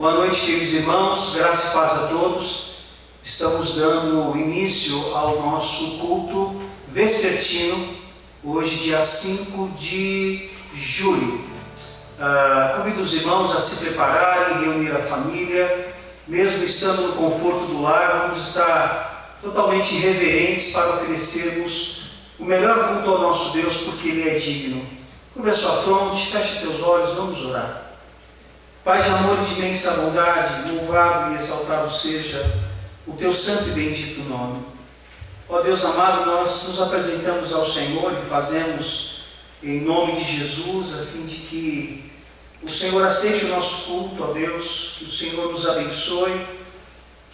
Boa noite, queridos irmãos, graça e paz a todos. Estamos dando início ao nosso culto vespertino, hoje, dia 5 de julho. Convido os irmãos a se prepararem, reunir a família, mesmo estando no conforto do lar, vamos estar totalmente reverentes para oferecermos o melhor culto ao nosso Deus, porque Ele é digno. Curva a sua fronte, feche teus olhos, vamos orar. Pai de amor e de imensa bondade, louvado e exaltado seja o teu santo e bendito nome. Ó Deus amado, nós nos apresentamos ao Senhor e fazemos em nome de Jesus, a fim de que o Senhor aceite o nosso culto, ó Deus, que o Senhor nos abençoe,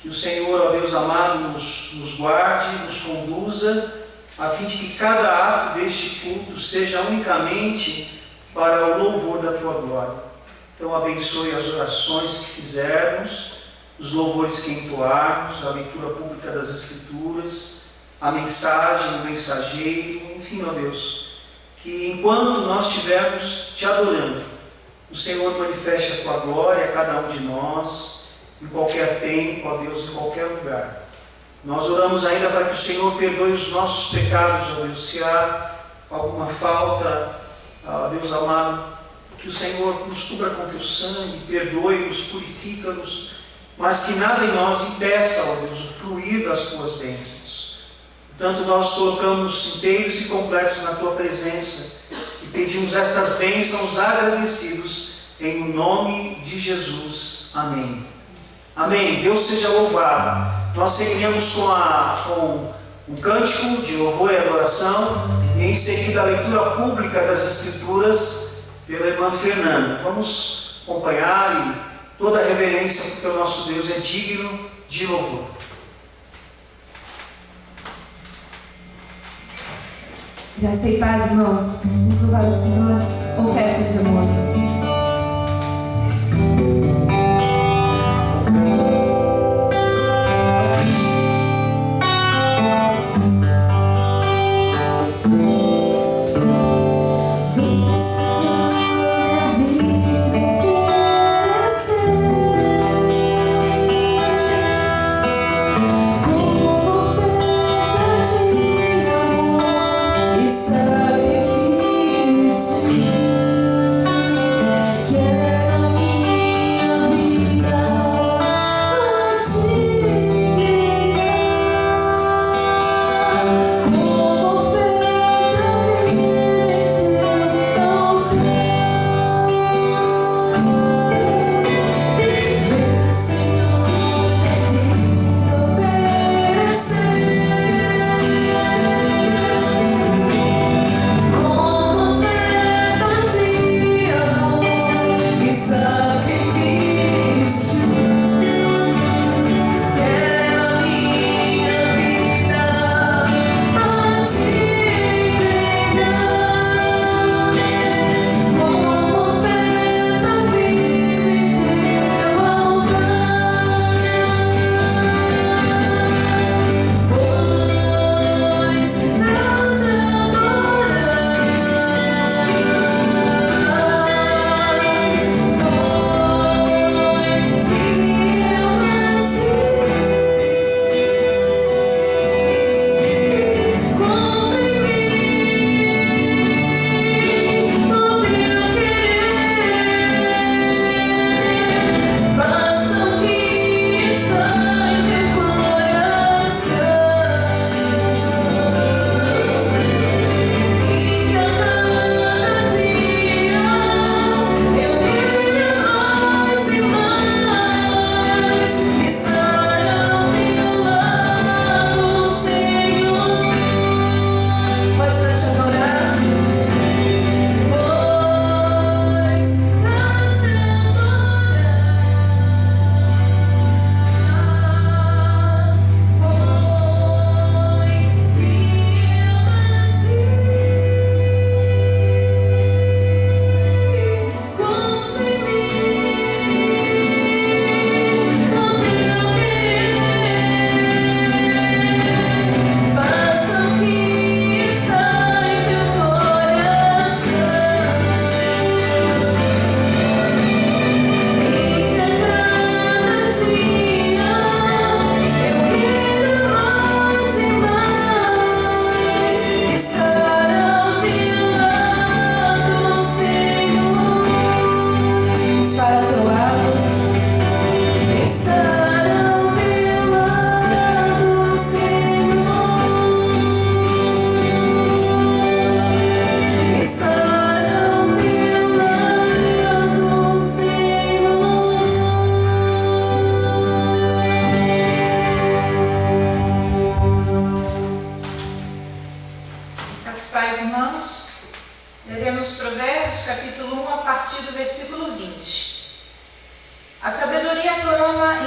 que o Senhor, ó Deus amado, nos guarde, nos conduza, a fim de que cada ato deste culto seja unicamente para o louvor da tua glória. Então abençoe as orações que fizermos, os louvores que entoarmos, a leitura pública das Escrituras, a mensagem, o mensageiro, enfim, ó Deus, que enquanto nós estivermos te adorando, o Senhor manifeste a tua glória a cada um de nós, em qualquer tempo, ó Deus, em qualquer lugar. Nós oramos ainda para que o Senhor perdoe os nossos pecados, ó Deus, se há alguma falta, ó Deus amado, que o Senhor nos cubra com teu sangue, perdoe-nos, purifica-nos, mas que nada em nós impeça, ó Deus, o fluir das tuas bênçãos. Portanto, nós colocamos inteiros e completos na tua presença e pedimos estas bênçãos agradecidos em nome de Jesus. Amém. Amém. Deus seja louvado. Nós seguiremos com um cântico de louvor e adoração e em seguida a leitura pública das Escrituras pela irmã Fernanda. Vamos acompanhar e toda a reverência, porque o nosso Deus é digno de louvor. Graça e paz, irmãos. Vamos louvar o Senhor. Oferta de amor. Sacrifício.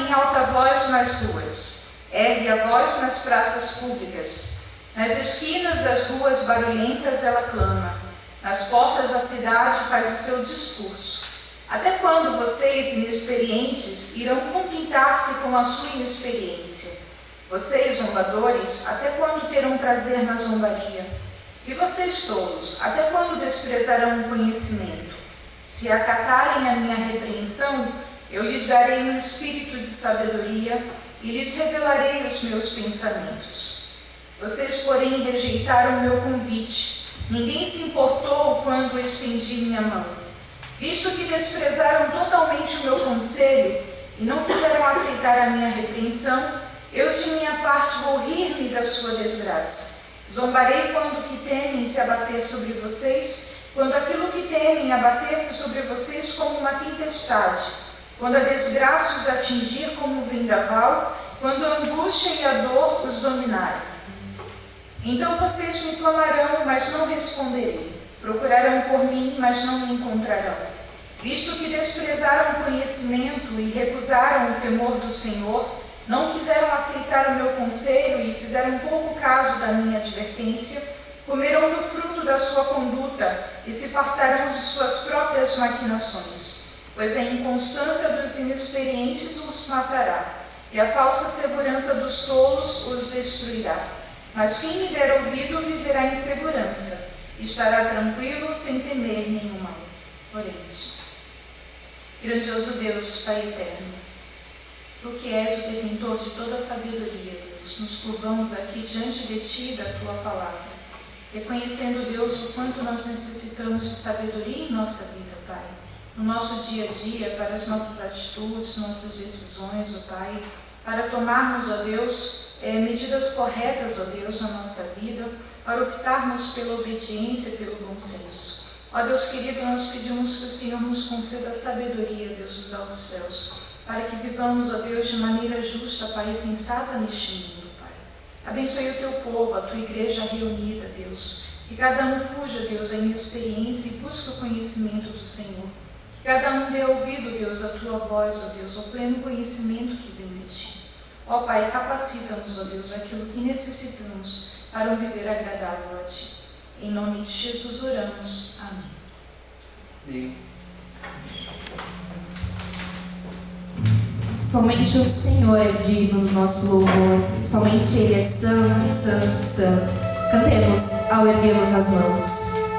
em alta voz nas ruas, ergue a voz nas praças públicas. Nas esquinas das ruas barulhentas ela clama, nas portas da cidade faz o seu discurso. Até quando vocês, inexperientes, irão contentar-se com a sua inexperiência? Vocês, zombadores, até quando terão prazer na zombaria? E vocês, tolos, até quando desprezarão o conhecimento? Se acatarem a minha repreensão, eu lhes darei um espírito de sabedoria e lhes revelarei os meus pensamentos. Vocês, porém, rejeitaram o meu convite. Ninguém se importou quando estendi minha mão. Visto que desprezaram totalmente o meu conselho e não quiseram aceitar a minha repreensão, eu de minha parte vou rir-me da sua desgraça. Zombarei quando o que temem se abater sobre vocês, quando aquilo que temem abater-se sobre vocês como uma tempestade, quando a desgraça os atingir como um vendaval, quando a angústia e a dor os dominarem. Então vocês me clamarão, mas não responderei. Procurarão por mim, mas não me encontrarão. Visto que desprezaram o conhecimento e recusaram o temor do Senhor, não quiseram aceitar o meu conselho e fizeram pouco caso da minha advertência, comerão do fruto da sua conduta e se fartarão de suas próprias maquinações, pois a inconstância dos inexperientes os matará, e a falsa segurança dos tolos os destruirá. Mas quem me der ouvido viverá em segurança, e estará tranquilo sem temer nenhum mal. Oremos. Grandioso Deus, Pai eterno, Tu que és o detentor de toda a sabedoria, Deus, nos curvamos aqui diante de Ti e da Tua palavra, reconhecendo, Deus, o quanto nós necessitamos de sabedoria em nossa vida, Pai, no nosso dia a dia, para as nossas atitudes, nossas decisões, ó Pai, para tomarmos, ó Deus, medidas corretas, ó Deus, na nossa vida, para optarmos pela obediência e pelo bom senso. Ó Deus querido, nós pedimos que o Senhor nos conceda sabedoria, Deus dos altos céus, para que vivamos, ó Deus, de maneira justa, Pai, e sensata neste mundo, Pai. Abençoe o Teu povo, a Tua igreja reunida, Deus, que cada um fuja, Deus, à inexperiência e busque o conhecimento do Senhor. Que cada um dê ouvido, Deus, à Tua voz, ó Deus, ao pleno conhecimento que vem de Ti. Ó Pai, capacita-nos, ó Deus, aquilo que necessitamos para um viver agradável a Ti. Em nome de Jesus oramos. Amém. Amém. Somente o Senhor é digno do nosso louvor. Somente Ele é santo, santo, santo. Cantemos ao erguermos as mãos.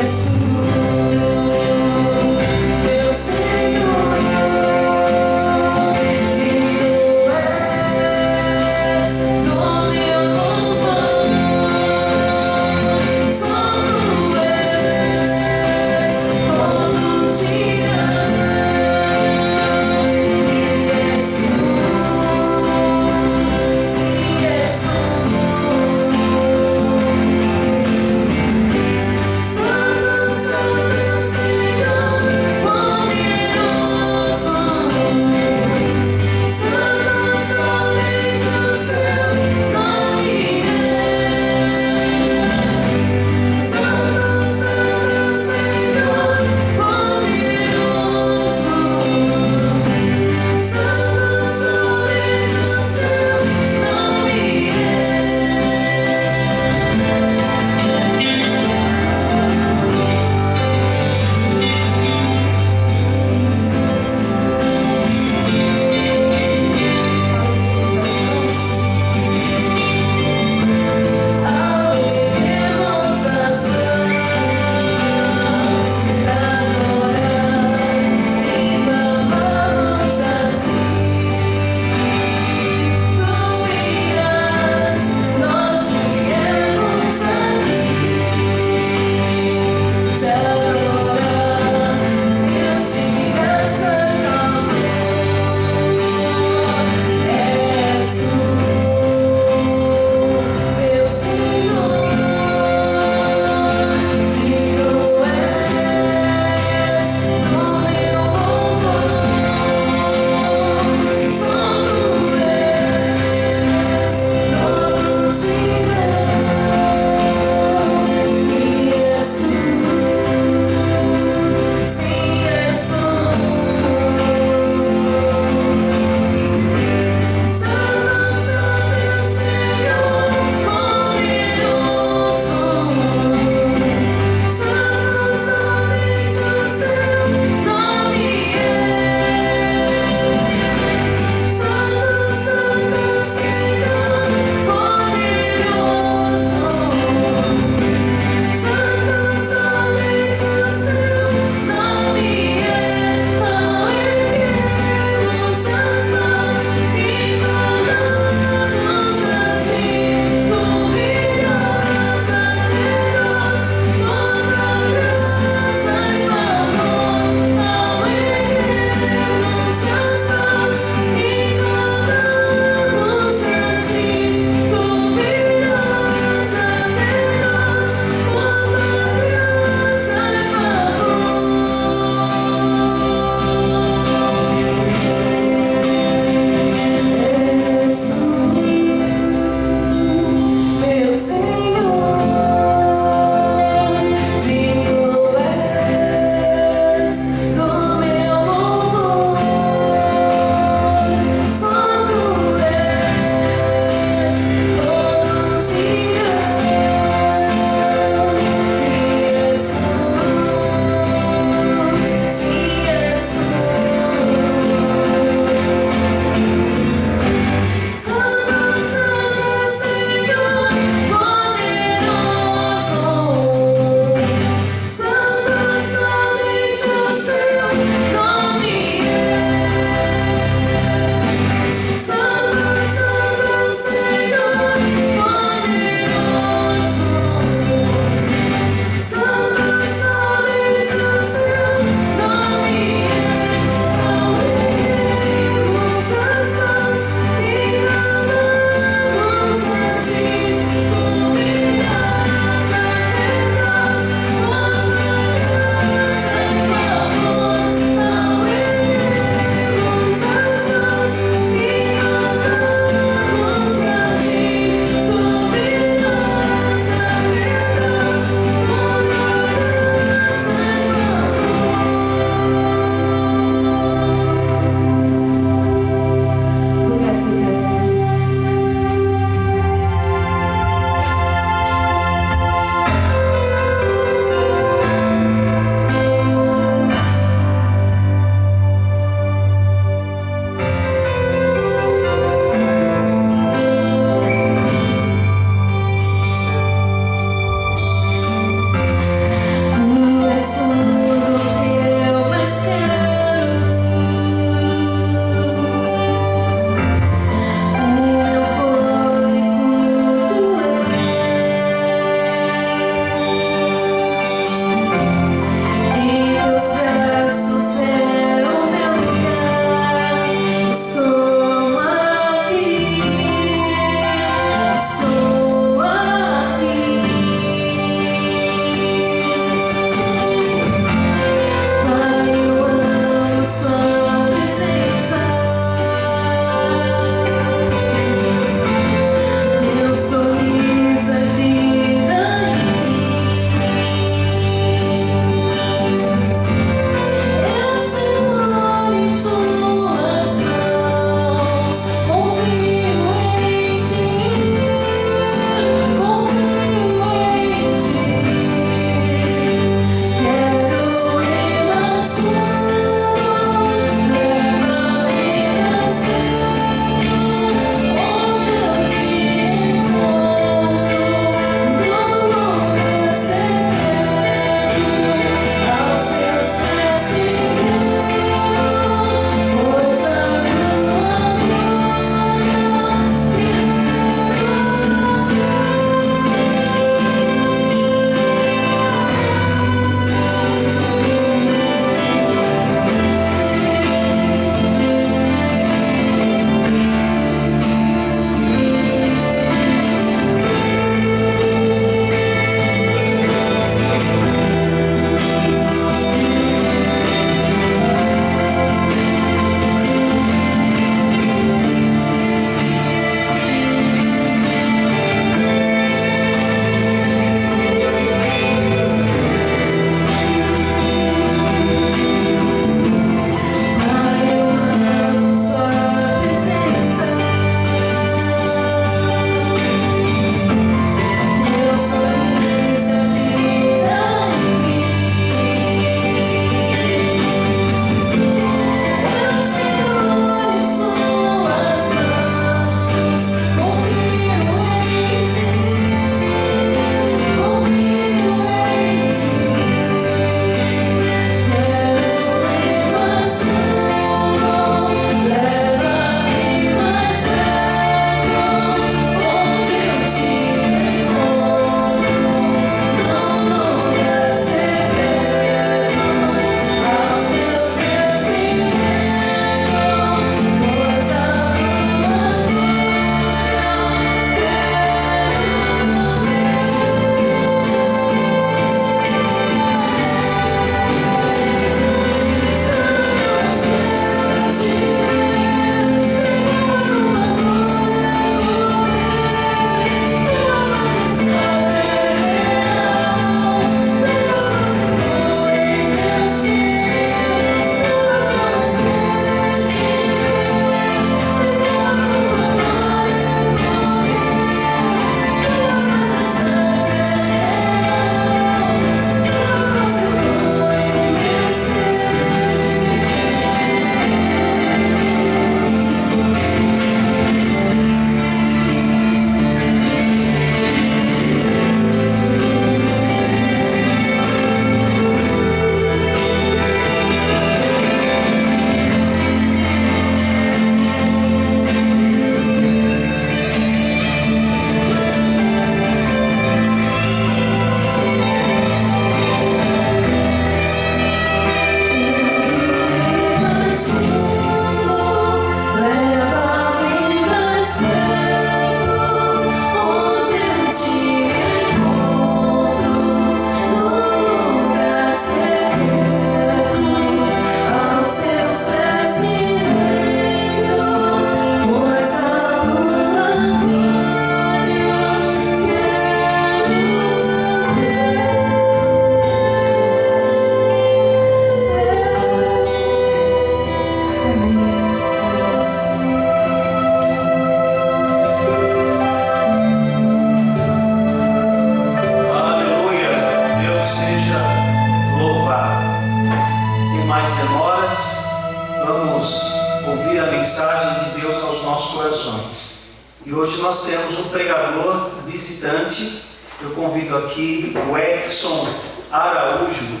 hoje nós temos um pregador visitante. Eu convido aqui o Erickson Araújo.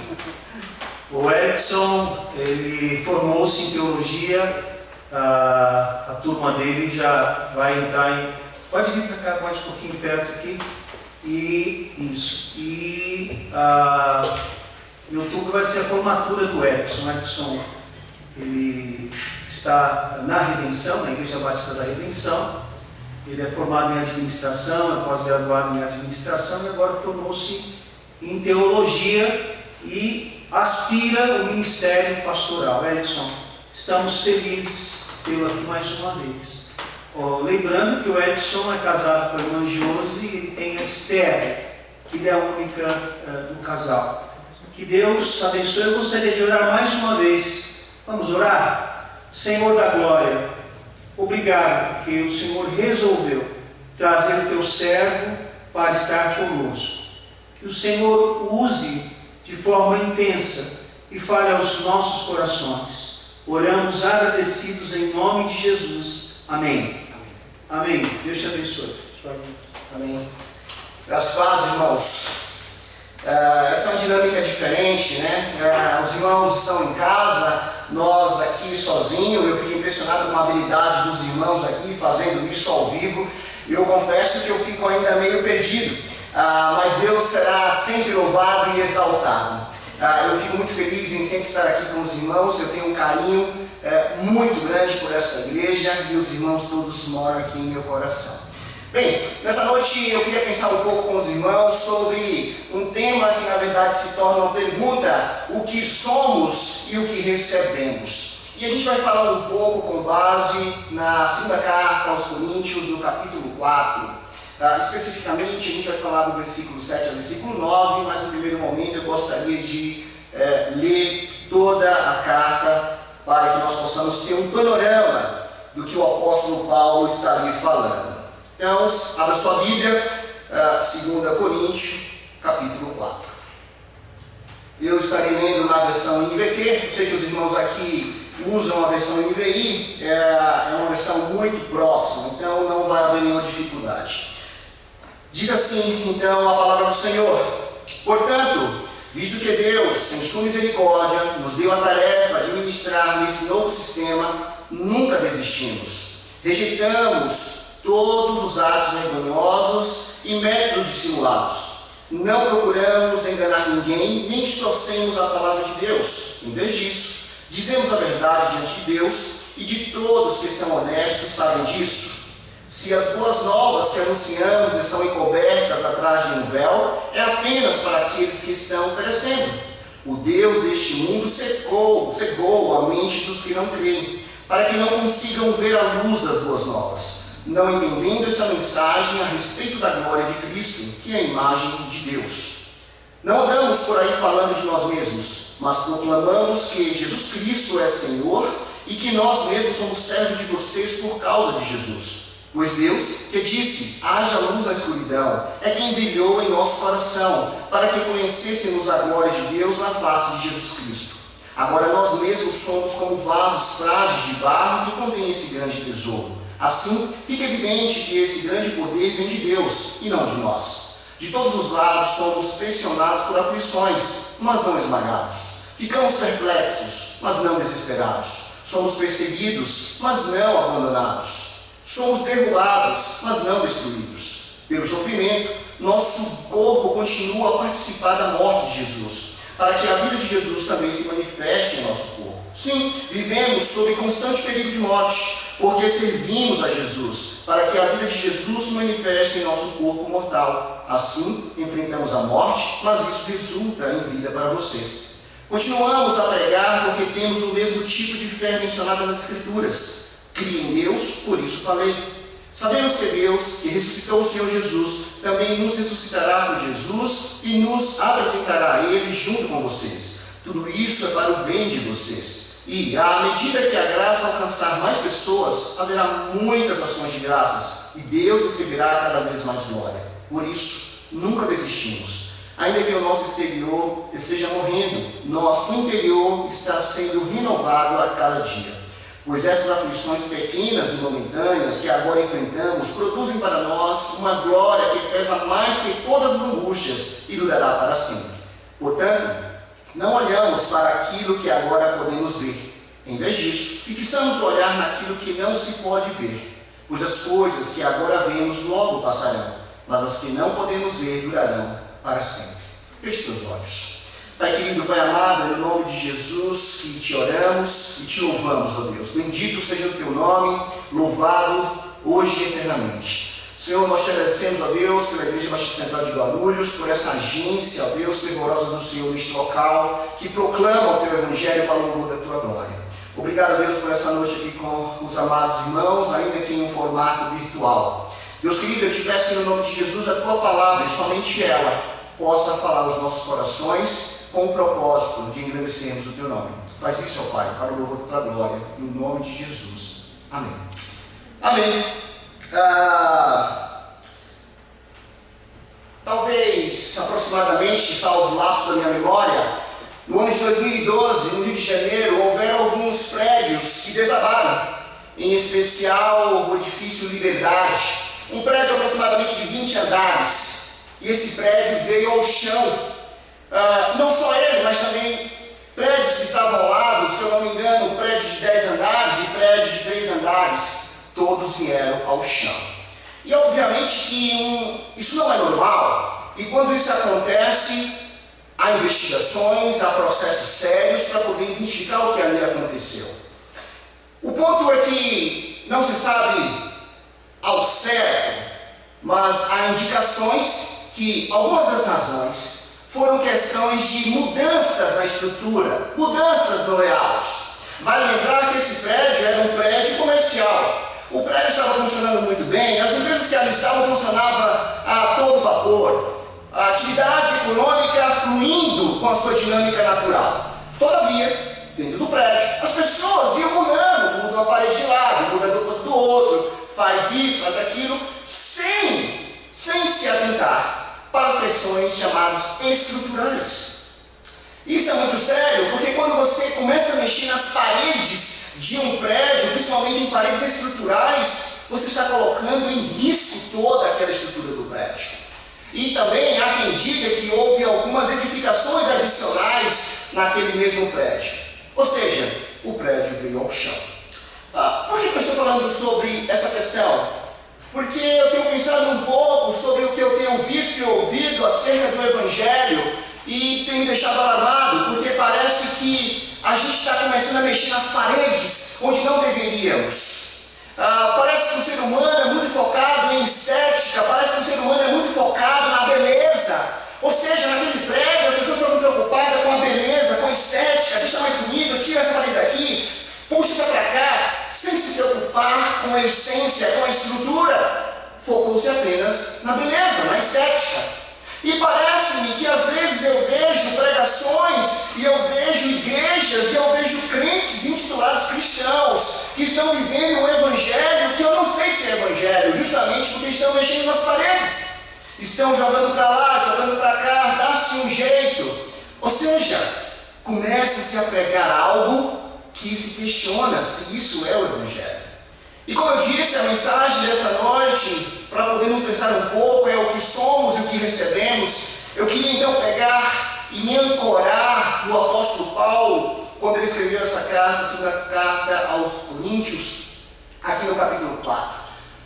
O Erickson, ele formou-se em teologia, a turma dele já vai entrar em... Pode vir para cá mais um pouquinho perto aqui. E isso. E em outubro vai ser a formatura do Erickson. O Erickson, ele está na Redenção, na Igreja Batista da Redenção. Ele é formado em administração, é pós-graduado em administração e agora formou-se em teologia e aspira o ministério pastoral. Erickson, estamos felizes tê-lo aqui mais uma vez. Lembrando que o Erickson é casado com a irmã Josi e ele tem a Esther, que é a única do casal. Que Deus abençoe. Eu gostaria de orar mais uma vez. Vamos orar? Senhor da glória, obrigado porque o Senhor resolveu trazer o teu servo para estar conosco. Que o Senhor o use de forma intensa e fale aos nossos corações. Oramos agradecidos em nome de Jesus. Amém. Amém. Deus te abençoe. Amém. Graças a Deus, irmãos. Essa é uma dinâmica diferente, né? Os irmãos estão em casa, nós aqui sozinhos. Eu fico impressionado com a habilidade dos irmãos aqui fazendo isso ao vivo. Eu confesso que eu fico ainda meio perdido, mas Deus será sempre louvado e exaltado. Eu fico muito feliz em sempre estar aqui com os irmãos. Eu tenho um carinho muito grande por essa igreja e os irmãos todos moram aqui em meu coração. Bem, nessa noite eu queria pensar um pouco com os irmãos sobre um tema que na verdade se torna uma pergunta: o que somos e o que recebemos. E a gente vai falar um pouco com base na segunda carta aos Coríntios, no capítulo 4. Especificamente a gente vai falar do versículo 7 ao versículo 9, mas no primeiro momento eu gostaria de ler toda a carta para que nós possamos ter um panorama do que o apóstolo Paulo está ali falando. Então, abra sua Bíblia, 2 Coríntios, capítulo 4. Eu estarei lendo na versão NVT. Eu sei que os irmãos aqui usam a versão NVI, é uma versão muito próxima, então não vai haver nenhuma dificuldade. Diz assim, então, a palavra do Senhor: portanto, visto que Deus, em sua misericórdia, nos deu a tarefa de ministrar nesse novo sistema, nunca desistimos. Rejeitamos todos os atos vergonhosos e métodos dissimulados. Não procuramos enganar ninguém, nem distorcemos a palavra de Deus. Em vez disso, dizemos a verdade diante de Deus, e de todos que são honestos sabem disso. Se as boas novas que anunciamos estão encobertas atrás de um véu, é apenas para aqueles que estão perecendo. O Deus deste mundo cegou a mente dos que não creem, para que não consigam ver a luz das boas novas, não entendendo essa mensagem a respeito da glória de Cristo, que é a imagem de Deus. Não andamos por aí falando de nós mesmos, mas proclamamos que Jesus Cristo é Senhor e que nós mesmos somos servos de vocês por causa de Jesus. Pois Deus, que disse, haja luz na escuridão, é quem brilhou em nosso coração, para que conhecêssemos a glória de Deus na face de Jesus Cristo. Agora nós mesmos somos como vasos frágeis de barro que contêm esse grande tesouro. Assim, fica evidente que esse grande poder vem de Deus e não de nós. De todos os lados somos pressionados por aflições, mas não esmagados. Ficamos perplexos, mas não desesperados. Somos perseguidos, mas não abandonados. Somos derrubados, mas não destruídos. Pelo sofrimento, nosso corpo continua a participar da morte de Jesus, para que a vida de Jesus também se manifeste em nosso corpo. Sim, vivemos sob constante perigo de morte, porque servimos a Jesus, para que a vida de Jesus se manifeste em nosso corpo mortal. Assim, enfrentamos a morte, mas isso resulta em vida para vocês. Continuamos a pregar porque temos o mesmo tipo de fé mencionada nas Escrituras. Crie em Deus, por isso falei. Sabemos que Deus, que ressuscitou o Senhor Jesus, também nos ressuscitará por Jesus e nos apresentará a Ele junto com vocês. Tudo isso é para o bem de vocês. E, à medida que a graça alcançar mais pessoas, haverá muitas ações de graças e Deus receberá cada vez mais glória. Por isso, nunca desistimos. Ainda que o nosso exterior esteja morrendo, nosso interior está sendo renovado a cada dia. pois essas aflições pequenas e momentâneas que agora enfrentamos produzem para nós uma glória que pesa mais que todas as angústias e durará para sempre. Portanto, não olhamos para aquilo que agora podemos ver. Em vez disso, fixamos o olhar naquilo que não se pode ver, pois as coisas que agora vemos logo passarão, mas as que não podemos ver durarão para sempre. Feche teus olhos. Pai querido, Pai amado, em nome de Jesus, que te oramos e te louvamos, ó Deus. Bendito seja o teu nome, louvado hoje e eternamente. Senhor, nós te agradecemos, ó Deus, pela Igreja Batista Central de Guarulhos, por essa agência, ó Deus, fervorosa do Senhor neste local, que proclama o teu Evangelho para o louvor da tua glória. Obrigado, Deus, por essa noite aqui com os amados irmãos, ainda que em um formato virtual. Deus querido, eu te peço que no nome de Jesus a tua palavra, e somente ela, possa falar aos nossos corações, com o propósito de engrandecermos o teu nome. Faz isso, ó Pai, para o louvor da tua glória, no nome de Jesus. Amém. Amém. Talvez, aproximadamente, salvo lapsos da minha memória, no ano de 2012, no Rio de Janeiro, houveram alguns prédios que desabaram, em especial o edifício Liberdade, um prédio aproximadamente de 20 andares, e esse prédio veio ao chão. Não só ele, mas também prédios que estavam ao lado, se eu não me engano, prédios de 10 andares e prédios de 3 andares, todos vieram ao chão. E obviamente que isso não é normal, e quando isso acontece, há investigações, há processos sérios para poder identificar o que ali aconteceu. O ponto é que não se sabe ao certo, mas há indicações que algumas das razões foram questões de mudanças na estrutura, mudanças no layout. Vale lembrar que esse prédio era um prédio comercial. O prédio estava funcionando muito bem, as empresas que ali estavam funcionavam a todo vapor. A atividade econômica fluindo com a sua dinâmica natural. Todavia, dentro do prédio, as pessoas iam mudando, muda uma parede de lado, muda do outro, faz isso, faz aquilo, sem se atentar para as questões chamadas estruturais. Isso é muito sério, porque quando você começa a mexer nas paredes de um prédio, principalmente em paredes estruturais, você está colocando em risco toda aquela estrutura do prédio. E também há quem diga que houve algumas edificações adicionais naquele mesmo prédio. Ou seja, o prédio veio ao chão. Por que eu estou falando sobre essa questão? Porque eu tenho pensado um pouco sobre o que eu tenho visto e ouvido acerca do Evangelho e tem me deixado alarmado, porque parece que a gente está começando a mexer nas paredes onde não deveríamos. Parece que o ser humano é muito focado em estética, parece que o ser humano é muito focado na beleza. Ou seja, naquele prédio as pessoas estão preocupadas com a beleza, com a estética, deixa mais bonito, tira essa parede daqui, puxa isso para cá, sem se preocupar com a essência, com a estrutura. Focou-se apenas na beleza, na estética. E parece-me que às vezes eu vejo pregações, e eu vejo igrejas, e eu vejo crentes intitulados cristãos, que estão vivendo um evangelho que eu não sei se é evangelho, justamente porque estão mexendo nas paredes. Estão jogando para lá, jogando para cá, dá-se um jeito. Ou seja, começa-se a pregar algo que se questiona se isso é o evangelho. E como eu disse, a mensagem dessa noite, para podermos pensar um pouco, é o que somos e o que recebemos. Eu queria então pegar e me ancorar no apóstolo Paulo, quando ele escreveu essa carta, a segunda carta aos Coríntios, aqui no capítulo 4.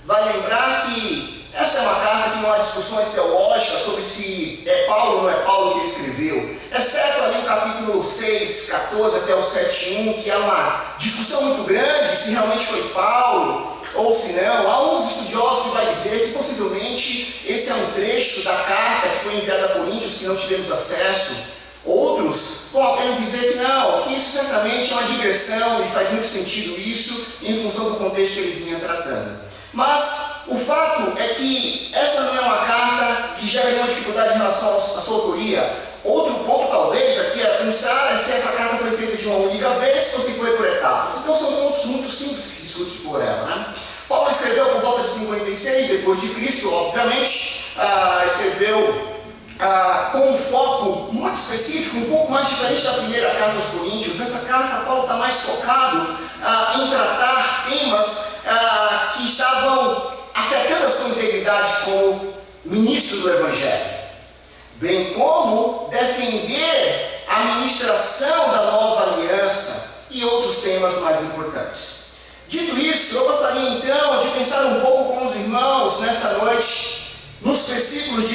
Vai lembrar que essa é uma carta que não há discussões teológicas sobre se é Paulo ou não é Paulo que escreveu, exceto ali no capítulo 6, 14 até o 7:1, que há uma discussão muito grande se realmente foi Paulo ou se não. Há uns estudiosos que vai dizer que possivelmente esse é um trecho da carta que foi enviada a Coríntios que não tivemos acesso. Outros vão apenas dizer que não, que isso certamente é uma digressão e faz muito sentido isso em função do contexto que ele vinha tratando. Mas o fato é que essa não é uma carta que gera nenhuma dificuldade em relação à sua autoria. Outro ponto talvez aqui é pensar se essa carta foi feita de uma única vez ou se foi por etapas. Então são pontos muito simples que se discute por ela, né? Paulo escreveu por volta de 56 depois de Cristo, obviamente, escreveu com um foco muito específico, um pouco mais diferente da primeira carta aos Coríntios. Nessa carta, Paulo está mais focado em tratar temas que estavam afetando a sua integridade como ministro do Evangelho, bem como defender a ministração da nova aliança e outros temas mais importantes. Dito isso, eu gostaria então de pensar um pouco com os irmãos nessa noite, nos versículos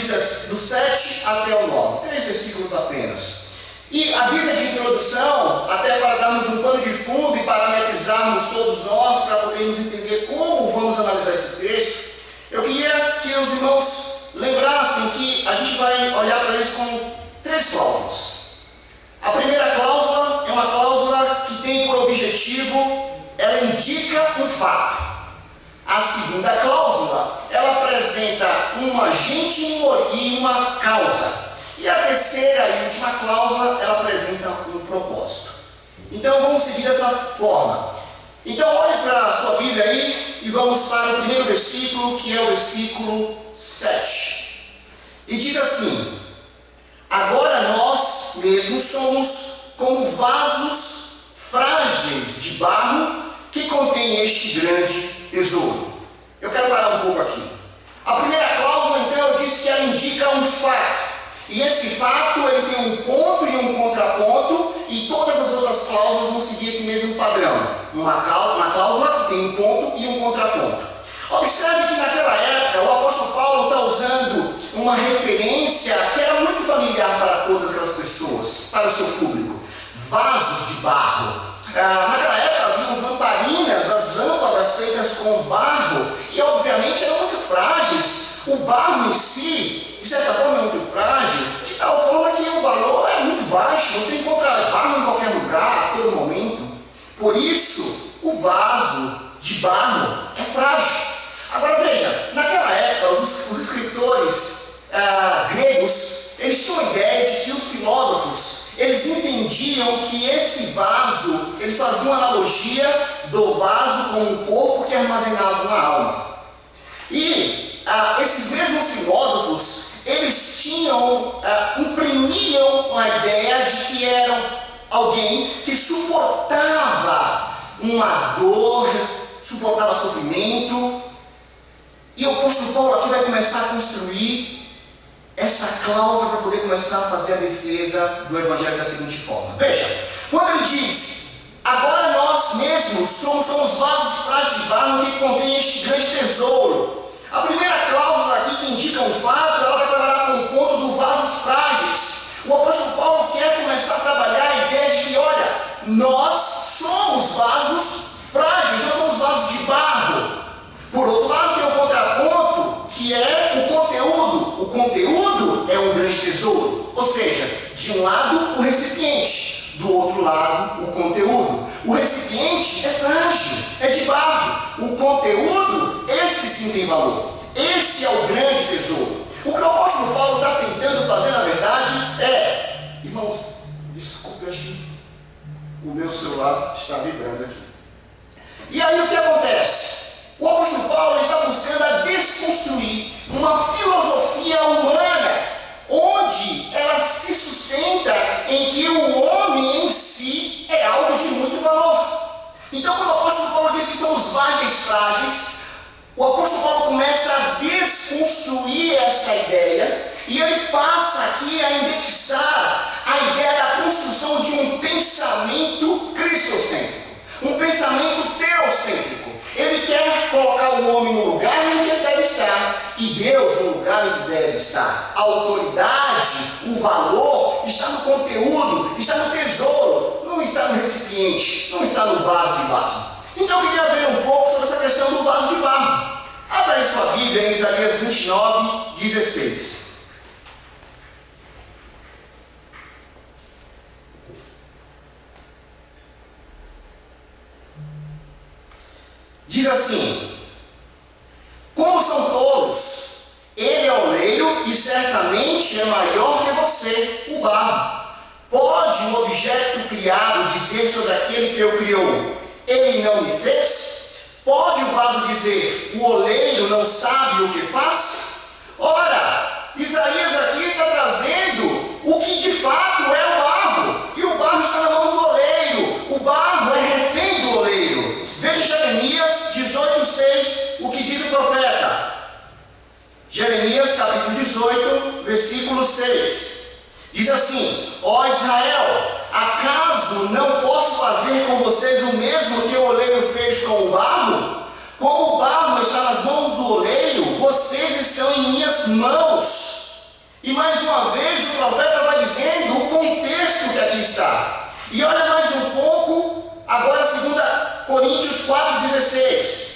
do 7 até o 9, 3 versículos apenas. E avisa de introdução, até para darmos um pano de fundo e parametrizarmos todos nós, para podermos entender como vamos analisar esse texto, eu queria que os irmãos lembrassem que a gente vai olhar para eles com 3 cláusulas. A primeira cláusula é uma cláusula que tem por objetivo, ela indica um fato. A segunda cláusula, ela apresenta um agente e uma causa. E a terceira e última cláusula, ela apresenta um propósito. Então vamos seguir dessa forma. Então olhe para a sua Bíblia aí e vamos para o primeiro versículo, que é o versículo 7. E diz assim: agora nós mesmos somos como vasos frágeis de barro que contém este grande tesouro. Eu quero parar um pouco aqui. A primeira cláusula, então, eu disse que ela indica um fato. E esse fato, ele tem um ponto e um contraponto, e todas as outras cláusulas vão seguir esse mesmo padrão. Uma cláusula que tem um ponto e um contraponto. Observe que naquela época, o apóstolo Paulo está usando uma referência que era muito familiar para todas aquelas pessoas, para o seu público. Vasos de barro. Naquela época havia lamparinas, as lâmpadas feitas com barro, e obviamente eram muito frágeis. O barro em si, de certa forma, é muito frágil, de tal forma que o valor é muito baixo. Você encontra barro em qualquer lugar, a todo momento. Por isso, o vaso de barro é frágil. Agora veja, naquela época, os escritores gregos, eles tinham a ideia de que os filósofos, eles entendiam que esse vaso, eles faziam analogia do vaso com um corpo que armazenava uma alma. E esses mesmos filósofos, eles imprimiam a ideia de que eram alguém que suportava uma dor, suportava sofrimento. E o apóstolo Paulo aqui vai começar a construir essa cláusula para poder começar a fazer a defesa do Evangelho da seguinte forma. Veja, quando ele diz: agora nós mesmos somos vasos frágeis de barro que contém este grande tesouro. A primeira cláusula aqui que indica um fato, ela vai trabalhar com o ponto do vasos frágeis. O apóstolo Paulo quer começar a trabalhar a ideia de que, olha, nós somos vasos frágeis, nós somos vasos de barro. Por outro lado, tem um contraponto, que é o conteúdo. O conteúdo é um grande tesouro. Ou seja, de um lado, o recipiente, do outro lado, o conteúdo. O recipiente é frágil, é de barro. O conteúdo, esse sim tem valor. Esse é o grande tesouro. O que o apóstolo Paulo está tentando fazer, na verdade, irmãos, desculpe, acho que o meu celular está vibrando aqui. E aí o que acontece? O apóstolo Paulo está buscando a desconstruir uma filosofia humana, onde ela se sustenta em que o homem em si é algo de muito valor. Então, quando o apóstolo Paulo diz que somos vasos frágeis, o apóstolo Paulo começa a desconstruir essa ideia, e ele passa aqui a indexar a ideia da construção de um pensamento cristocêntrico, um pensamento teocêntrico. Ele quer colocar o homem no lugar em que ele deve estar e Deus no lugar em que deve estar. A autoridade, o valor está no conteúdo, está no tesouro, não está no recipiente, não está no vaso de barro. Então eu queria ver um pouco sobre essa questão do vaso de barro. Abra aí sua Bíblia em Isaías 29, 16. Diz assim: como são tolos, ele é oleiro e certamente é maior que você, o barro. Pode o objeto criado dizer sobre aquele que o criou: ele não me fez? Pode o vaso dizer: o oleiro não sabe o que faz? Ora, Isaías aqui está trazendo fato é o barro, e o barro está na mão do oleiro, o barro é refém do oleiro. Veja Jeremias 18:6, o que diz o profeta. Jeremias capítulo 18, versículo 6. Diz assim: ó Israel, acaso não posso fazer com vocês o mesmo que o oleiro fez com o barro? Como o barro está nas mãos do oleiro, vocês estão em minhas mãos. E mais uma vez o profeta vai dizendo o contexto que aqui está. E olha mais um pouco, agora 2 Coríntios 4,16.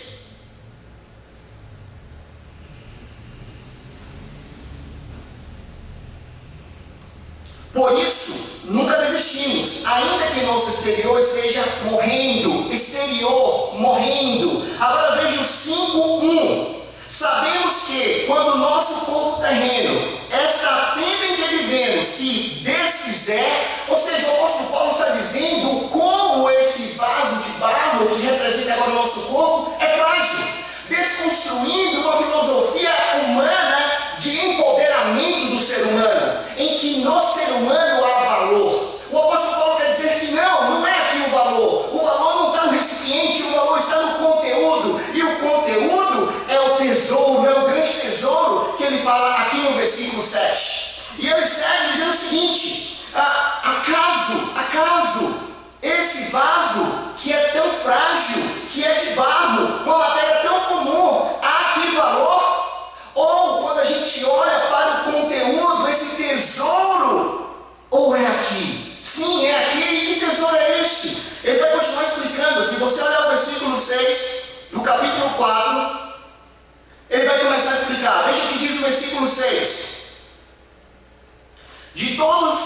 Por isso, nunca desistimos, ainda que nosso exterior esteja morrendo, Agora veja o 5:1. Sabemos que, quando o nosso corpo terreno, esta tenda em que vivemos, se desfizer, ou seja, o apóstolo Paulo está dizendo como esse vaso de barro, que representa agora o nosso corpo, é frágil, desconstruindo uma filosofia humana de empoderamento do ser humano, em que no ser humano há valor. O apóstolo Paulo quer dizer que não é aqui o valor não está no recipiente, o valor está no conteúdo, e o conteúdo é o tesouro, é o grande tesouro que ele fala aqui no versículo 7. E ele segue dizendo o seguinte: acaso esse vaso que é tão frágil, que é de barro, uma matéria tão comum, há aqui valor? Ou quando a gente olha para o conteúdo, esse tesouro, ou é aqui? Sim, é aqui. E que tesouro é esse? Ele vai continuar explicando. Se você olhar o versículo 6 do capítulo 4, ele vai começar a explicar. Veja o que diz o versículo 6. De todos,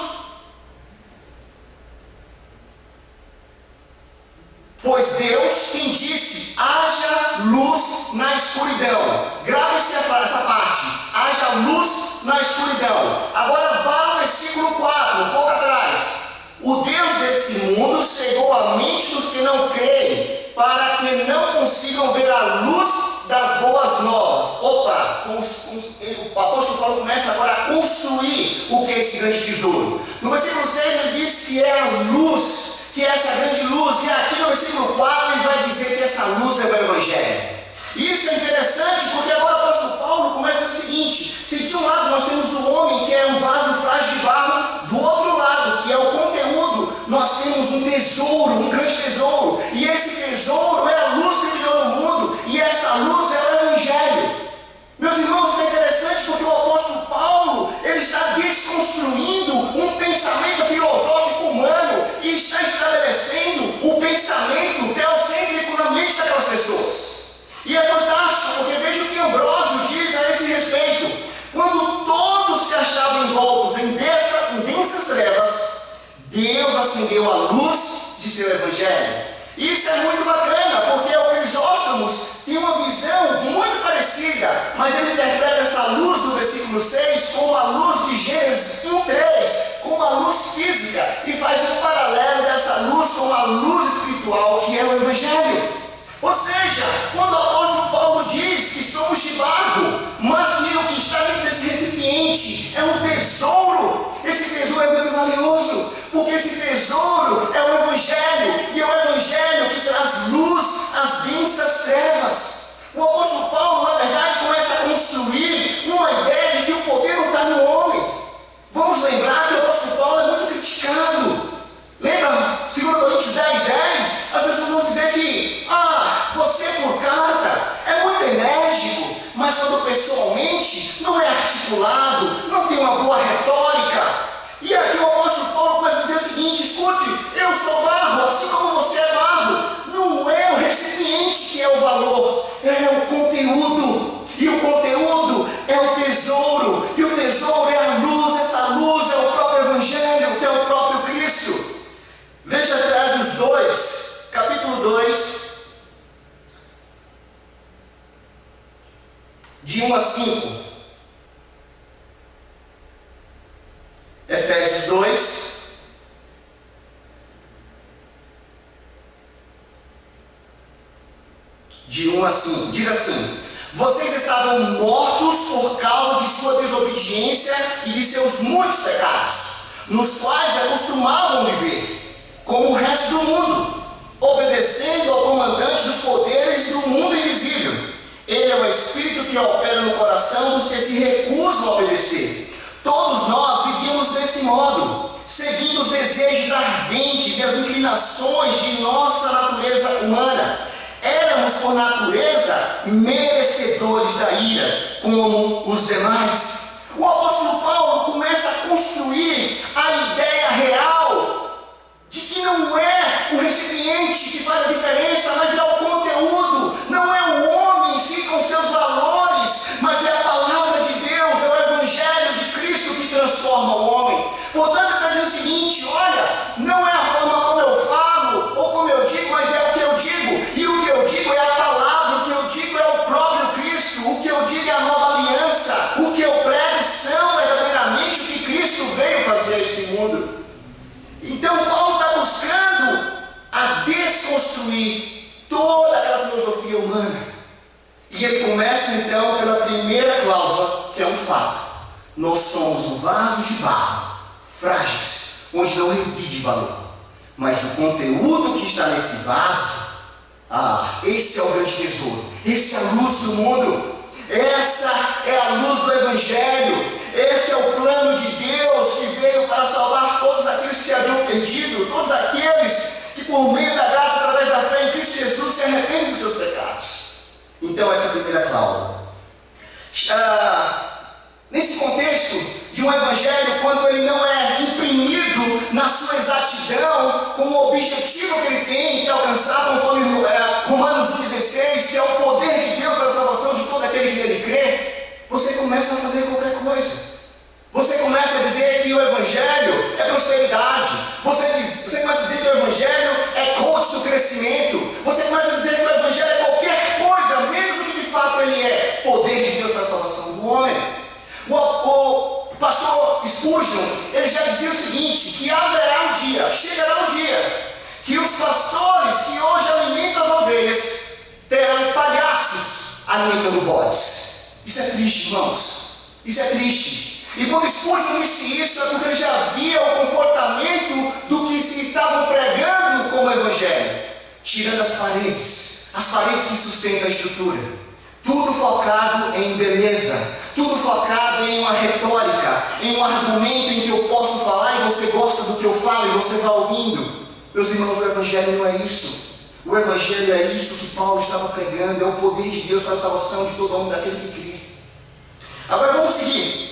pois Deus quem disse: haja luz na escuridão. Grave-se essa parte: haja luz na escuridão. Agora vá no versículo 4, um pouco atrás. O Deus desse mundo cegou a mente dos que não creem, para que não consigam ver a luz das boas novas. Opa, o apóstolo Paulo começa agora a construir o que é esse grande tesouro. No versículo 6 ele diz que é a luz, que é essa grande luz, e aqui no versículo 4 ele vai dizer que essa luz é o Evangelho. Isso é interessante porque agora o apóstolo Paulo começa o seguinte: se de um lado nós temos o homem que é um vaso frágil de barro, do outro lado, que é o conteúdo, nós temos um tesouro, um grande tesouro, e esse tesouro é a luz que brilhou no mundo, e essa luz é o Evangelho. Meus irmãos, isso é interessante porque o apóstolo Paulo, ele está desconstruindo um pensamento filosófico humano e está estabelecendo o pensamento teocêntrico na mente daquelas pessoas. E é fantástico, porque veja o que Ambrósio diz a esse respeito. Quando todos se achavam envoltos em densas trevas, Deus acendeu a luz de seu Evangelho. Isso é muito bacana, porque o Crisóstomo tem uma visão muito parecida, mas ele interpreta essa luz do versículo 6 como a luz de Gênesis 1:3, como a luz física, e faz um paralelo dessa luz com a luz espiritual, que é o Evangelho. Ou seja, quando o apóstolo Paulo diz que somos de barro, mas que o que está dentro desse recipiente é um tesouro, esse tesouro é muito valioso, porque esse tesouro é o Evangelho, e é o Evangelho que traz luz às densas trevas. O apóstolo Paulo, na verdade, começa a construir uma ideia de que o poder não está no homem. Vamos lembrar que o apóstolo Paulo é muito criticado. Lembra 2 Coríntios 10:10? As pessoas vão dizer que você por carta é muito enérgico, mas quando pessoalmente não é articulado, não tem uma boa retórica. E aqui o apóstolo Paulo começa a dizer o seguinte: escute, eu sou barro, assim como você é barro. Não é o recipiente que é o valor, é o conteúdo. E o conteúdo é o tesouro, e o tesouro é a luz. Essa luz é o próprio Evangelho, que é o próprio Cristo. Veja atrás os 2, capítulo 2, de 1 a 5. Efésios 2, de 1 a 5. Diz assim: vocês estavam mortos por causa de sua desobediência e de seus muitos pecados. nos quais acostumavam viver, como o resto do mundo, obedecendo ao comandante dos poderes do mundo invisível. Ele é o Espírito que opera no coração dos que se recusam a obedecer. Todos nós vivíamos desse modo, seguindo os desejos ardentes e as inclinações de nossa natureza humana. Éramos, por natureza, merecedores da ira, como os demais. O apóstolo Paulo começa a construir a ideia real de que não é o recipiente que faz a diferença, mas é o conteúdo. Não é o homem em si com seus valores, mas é a palavra de Deus, é o Evangelho de Cristo que transforma o homem. Portanto, ele está dizendo o seguinte: olha, não é a forma como eu falo ou como eu digo, mas é o que eu digo. E o que eu digo é a palavra, o que eu digo é o próprio Cristo, o que eu digo é a nova aliança, o que eu prego são verdadeiramente o que Cristo veio fazer a este mundo. Então Paulo está buscando a desconstruir toda aquela filosofia humana. E ele começa então pela primeira cláusula, que é um fato: nós somos um vaso de barro, frágeis, onde não reside valor. Mas o conteúdo que está nesse vaso, esse é o grande tesouro, esse é a luz do mundo, essa é a luz do Evangelho, esse é o plano de Deus que veio para salvar todos aqueles que se haviam perdido, todos aqueles que por meio da graça, através da fé em Cristo Jesus, se arrependem dos seus pecados. Então essa é a primeira cláusula. Nesse contexto de um Evangelho, quando ele não é imprimido na sua exatidão, com o objetivo que ele tem, que é alcançar, conforme Romanos 1,16, que é o poder de Deus para a salvação de todo aquele que nele crê, você começa a fazer qualquer coisa. Você começa a dizer que o Evangelho é prosperidade. Você começa a dizer que o Evangelho é coach do crescimento. Você começa a dizer que o Evangelho é qualquer coisa, menos o que de fato ele é: poder de Deus para a salvação do homem. O pastor Spurgeon, ele já dizia o seguinte, que haverá um dia, chegará um dia, que os pastores que hoje alimentam as ovelhas terão palhaços alimentando bodes. Isso é triste, irmãos. Isso é triste. E quando Spurgeon disse isso, é porque ele já via o comportamento do que se estavam pregando como evangelho, tirando as paredes que sustentam a estrutura. Tudo focado em beleza, tudo focado em uma retórica, em um argumento em que eu posso falar e você gosta do que eu falo e você vai ouvindo. Meus irmãos, o Evangelho não é isso. O Evangelho é isso que Paulo estava pregando, é o poder de Deus para a salvação de todo homem, daquele que crê. Agora vamos seguir.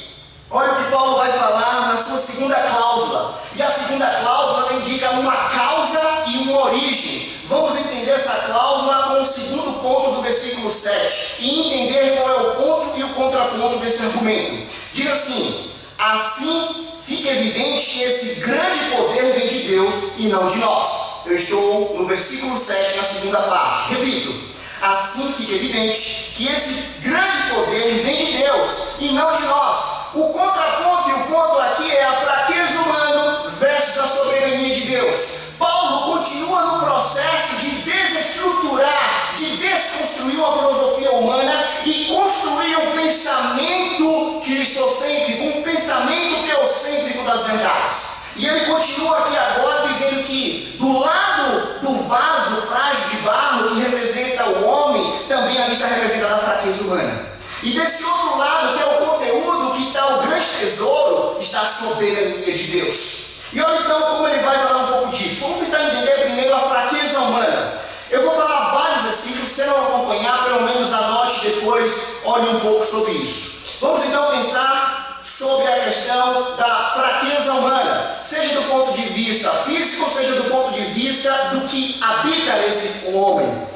Olha o que Paulo vai falar na sua segunda cláusula. E a segunda cláusula indica uma causa e uma origem. Vamos entender essa cláusula com o segundo ponto do versículo 7 e entender qual é o ponto e o contraponto desse argumento. Diz assim: assim fica evidente que esse grande poder vem de Deus e não de nós. Eu estou no versículo 7, na segunda parte. Repito: assim fica evidente que esse grande poder vem de Deus e não de nós. O contraponto e o ponto aqui é a fraqueza humana versus a soberania de Deus. Paulo continua no processo de desestruturar, de desconstruir uma filosofia humana e construir um pensamento cristocêntrico, um pensamento teocêntrico das verdades. E ele continua aqui agora dizendo que do lado do vaso frágil de barro que representa o homem, também ali está representada a fraqueza humana. E desse outro lado, que é o conteúdo, que está o grande tesouro, está a soberania de Deus. E olha então como ele vai falar um pouco disso. Vamos tentar entender primeiro a fraqueza humana. Eu vou falar vários versículos, se não acompanhar, pelo menos anote depois, olhe um pouco sobre isso. Vamos então pensar sobre a questão da fraqueza humana, seja do ponto de vista físico, seja do ponto de vista do que habita nesse homem.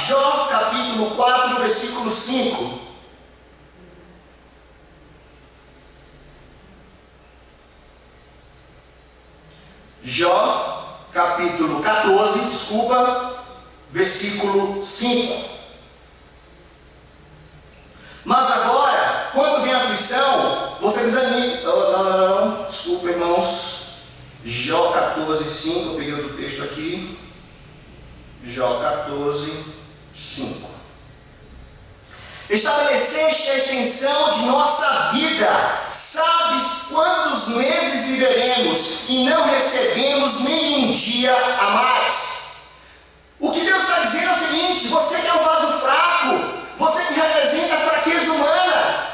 Jó capítulo 4, versículo 5. Jó capítulo 14, versículo 5. Mas agora, quando vem a aflição, você desanima. Não, desculpa, irmãos. Jó 14, 5, eu peguei outro texto aqui. Jó 14, 5. Estabeleceste a extensão de nossa vida. Sabes quantos meses viveremos e não recebemos nenhum dia a mais. O que Deus está dizendo é o seguinte: você que é um vaso fraco, você que representa a fraqueza humana,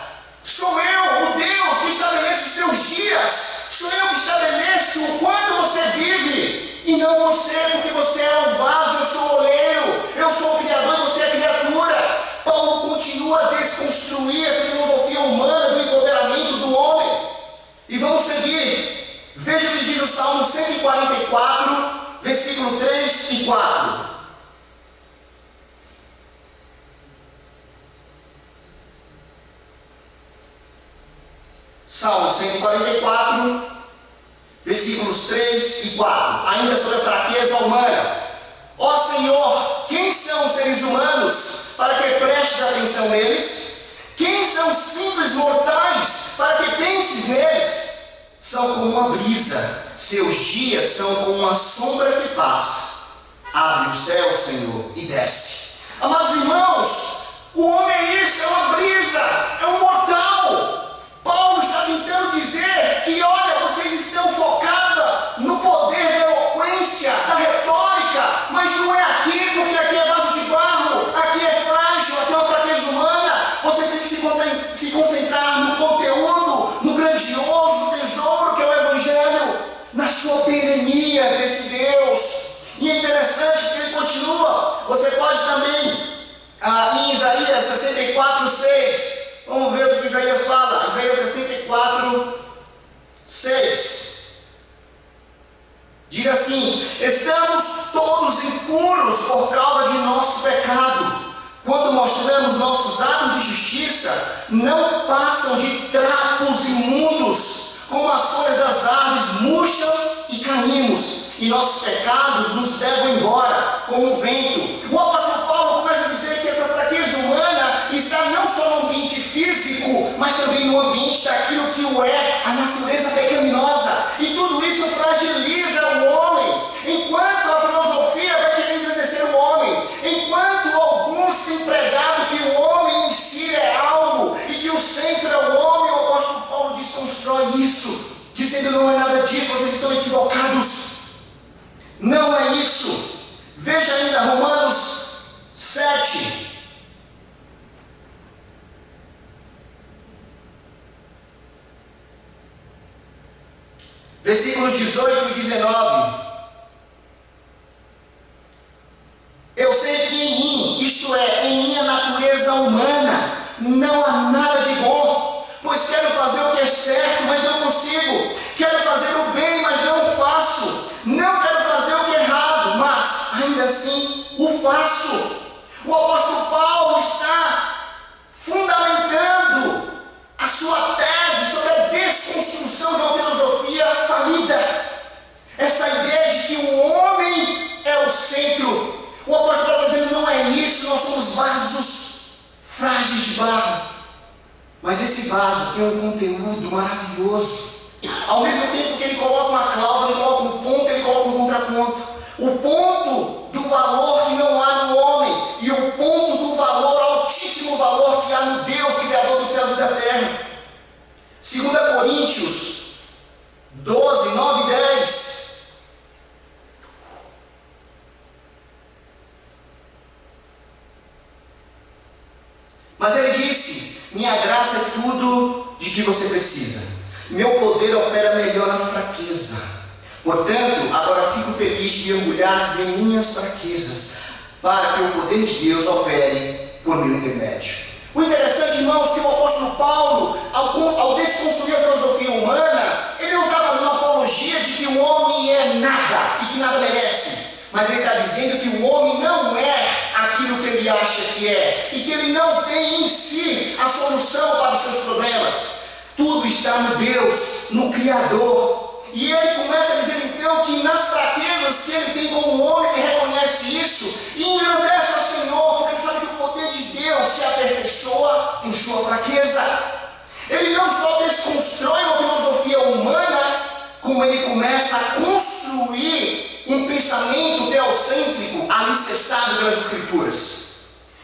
sou eu, o Deus que estabeleço os teus dias, sou eu que estabeleço o quanto você vive, e não você, porque você é o vaso, eu sou o oleiro, eu sou o Criador e você é a criatura. Paulo continua a desconstruir essa filosofia humana do empoderamento do homem. E vamos seguir. Veja o que diz o Salmo 144, versículo 3 e 4. Salmo 144, versículos 3 e 4. Ainda sobre a fraqueza humana. Ó Senhor, quem são os seres humanos para que prestes atenção neles? Quem são os simples mortais para que penses neles? São como uma brisa, seus dias são como uma sombra que passa. Abre o céu, Senhor, e desce. Amados irmãos, o homem é isso, é uma brisa, é um mortal. Paulo está tentando dizer que, olha, vocês estão focados no poder da eloquência, da retórica, mas não é aqui, porque aqui é vaso de barro, aqui é frágil, aqui é uma fraqueza humana. Vocês têm que se concentrar no conteúdo, no grandioso tesouro que é o Evangelho, na sua perenia desse Deus. E é interessante que ele continua. Você pode também, em Isaías 64, 6, vamos ver o que Isaías fala. Isaías 64, 6. Diz assim: estamos todos impuros por causa de nosso pecado. Quando mostramos nossos atos de justiça, não passam de trapos imundos. Como as folhas das árvores murcham e caímos, e nossos pecados nos levam embora como o vento. O apóstolo Paulo começa a dizer que essa fraqueza humana está não só no ambiente físico, mas também no ambiente daquilo que o é, a natureza pecaminosa. E tudo isso fragiliza o homem. Enquanto a filosofia vai querer engrandecer o homem, enquanto alguns têm pregado que o homem em si é algo e que o centro é o homem, o apóstolo Paulo desconstrói isso, dizendo: não é nada disso, vocês estão equivocados. Não é isso. Veja ainda Romanos 7. Versículos 18 e 19. Eu sei que em mim, isto é, em minha natureza humana, não há nada de bom, pois quero fazer o que é certo, mas não consigo. Quero fazer o bem, mas não o faço. Não quero fazer o que é errado, mas ainda assim o faço. O apóstolo Paulo está fundamentando a sua tese sobre a desconstrução de uma filosofia falida. Essa ideia de que o homem é o centro. O apóstolo Paulo está dizendo: não é isso, nós somos vasos frágeis de barro. Mas esse vaso tem um conteúdo maravilhoso. Ao mesmo tempo que ele coloca uma cláusula, ele coloca um ponto, ele coloca um contraponto. O ponto do valor que não há no homem e o ponto do valor, altíssimo valor que há no Deus, Criador dos céus e da terra. 2 Coríntios 12, 9 e 10. Mas ele disse: minha graça é tudo de que você precisa. Meu poder opera melhor na fraqueza. Portanto, agora fico feliz de mergulhar em minhas fraquezas, para que o poder de Deus opere por meu intermédio. O interessante, irmãos, que o apóstolo Paulo, ao desconstruir a filosofia humana, ele não está fazendo uma apologia de que o homem é nada e que nada merece. Mas ele está dizendo que o homem não é aquilo que ele acha que é, e que ele não tem em si a solução para os seus problemas. Tudo está no Deus, no Criador. E ele começa a dizer então que nas fraquezas que ele tem como homem, ele reconhece isso e engrandece ao Senhor, porque ele sabe que o poder de Deus se aperfeiçoa em sua fraqueza. Ele não só desconstrói uma filosofia humana, como ele começa a construir um pensamento teocêntrico alicerçado pelas Escrituras.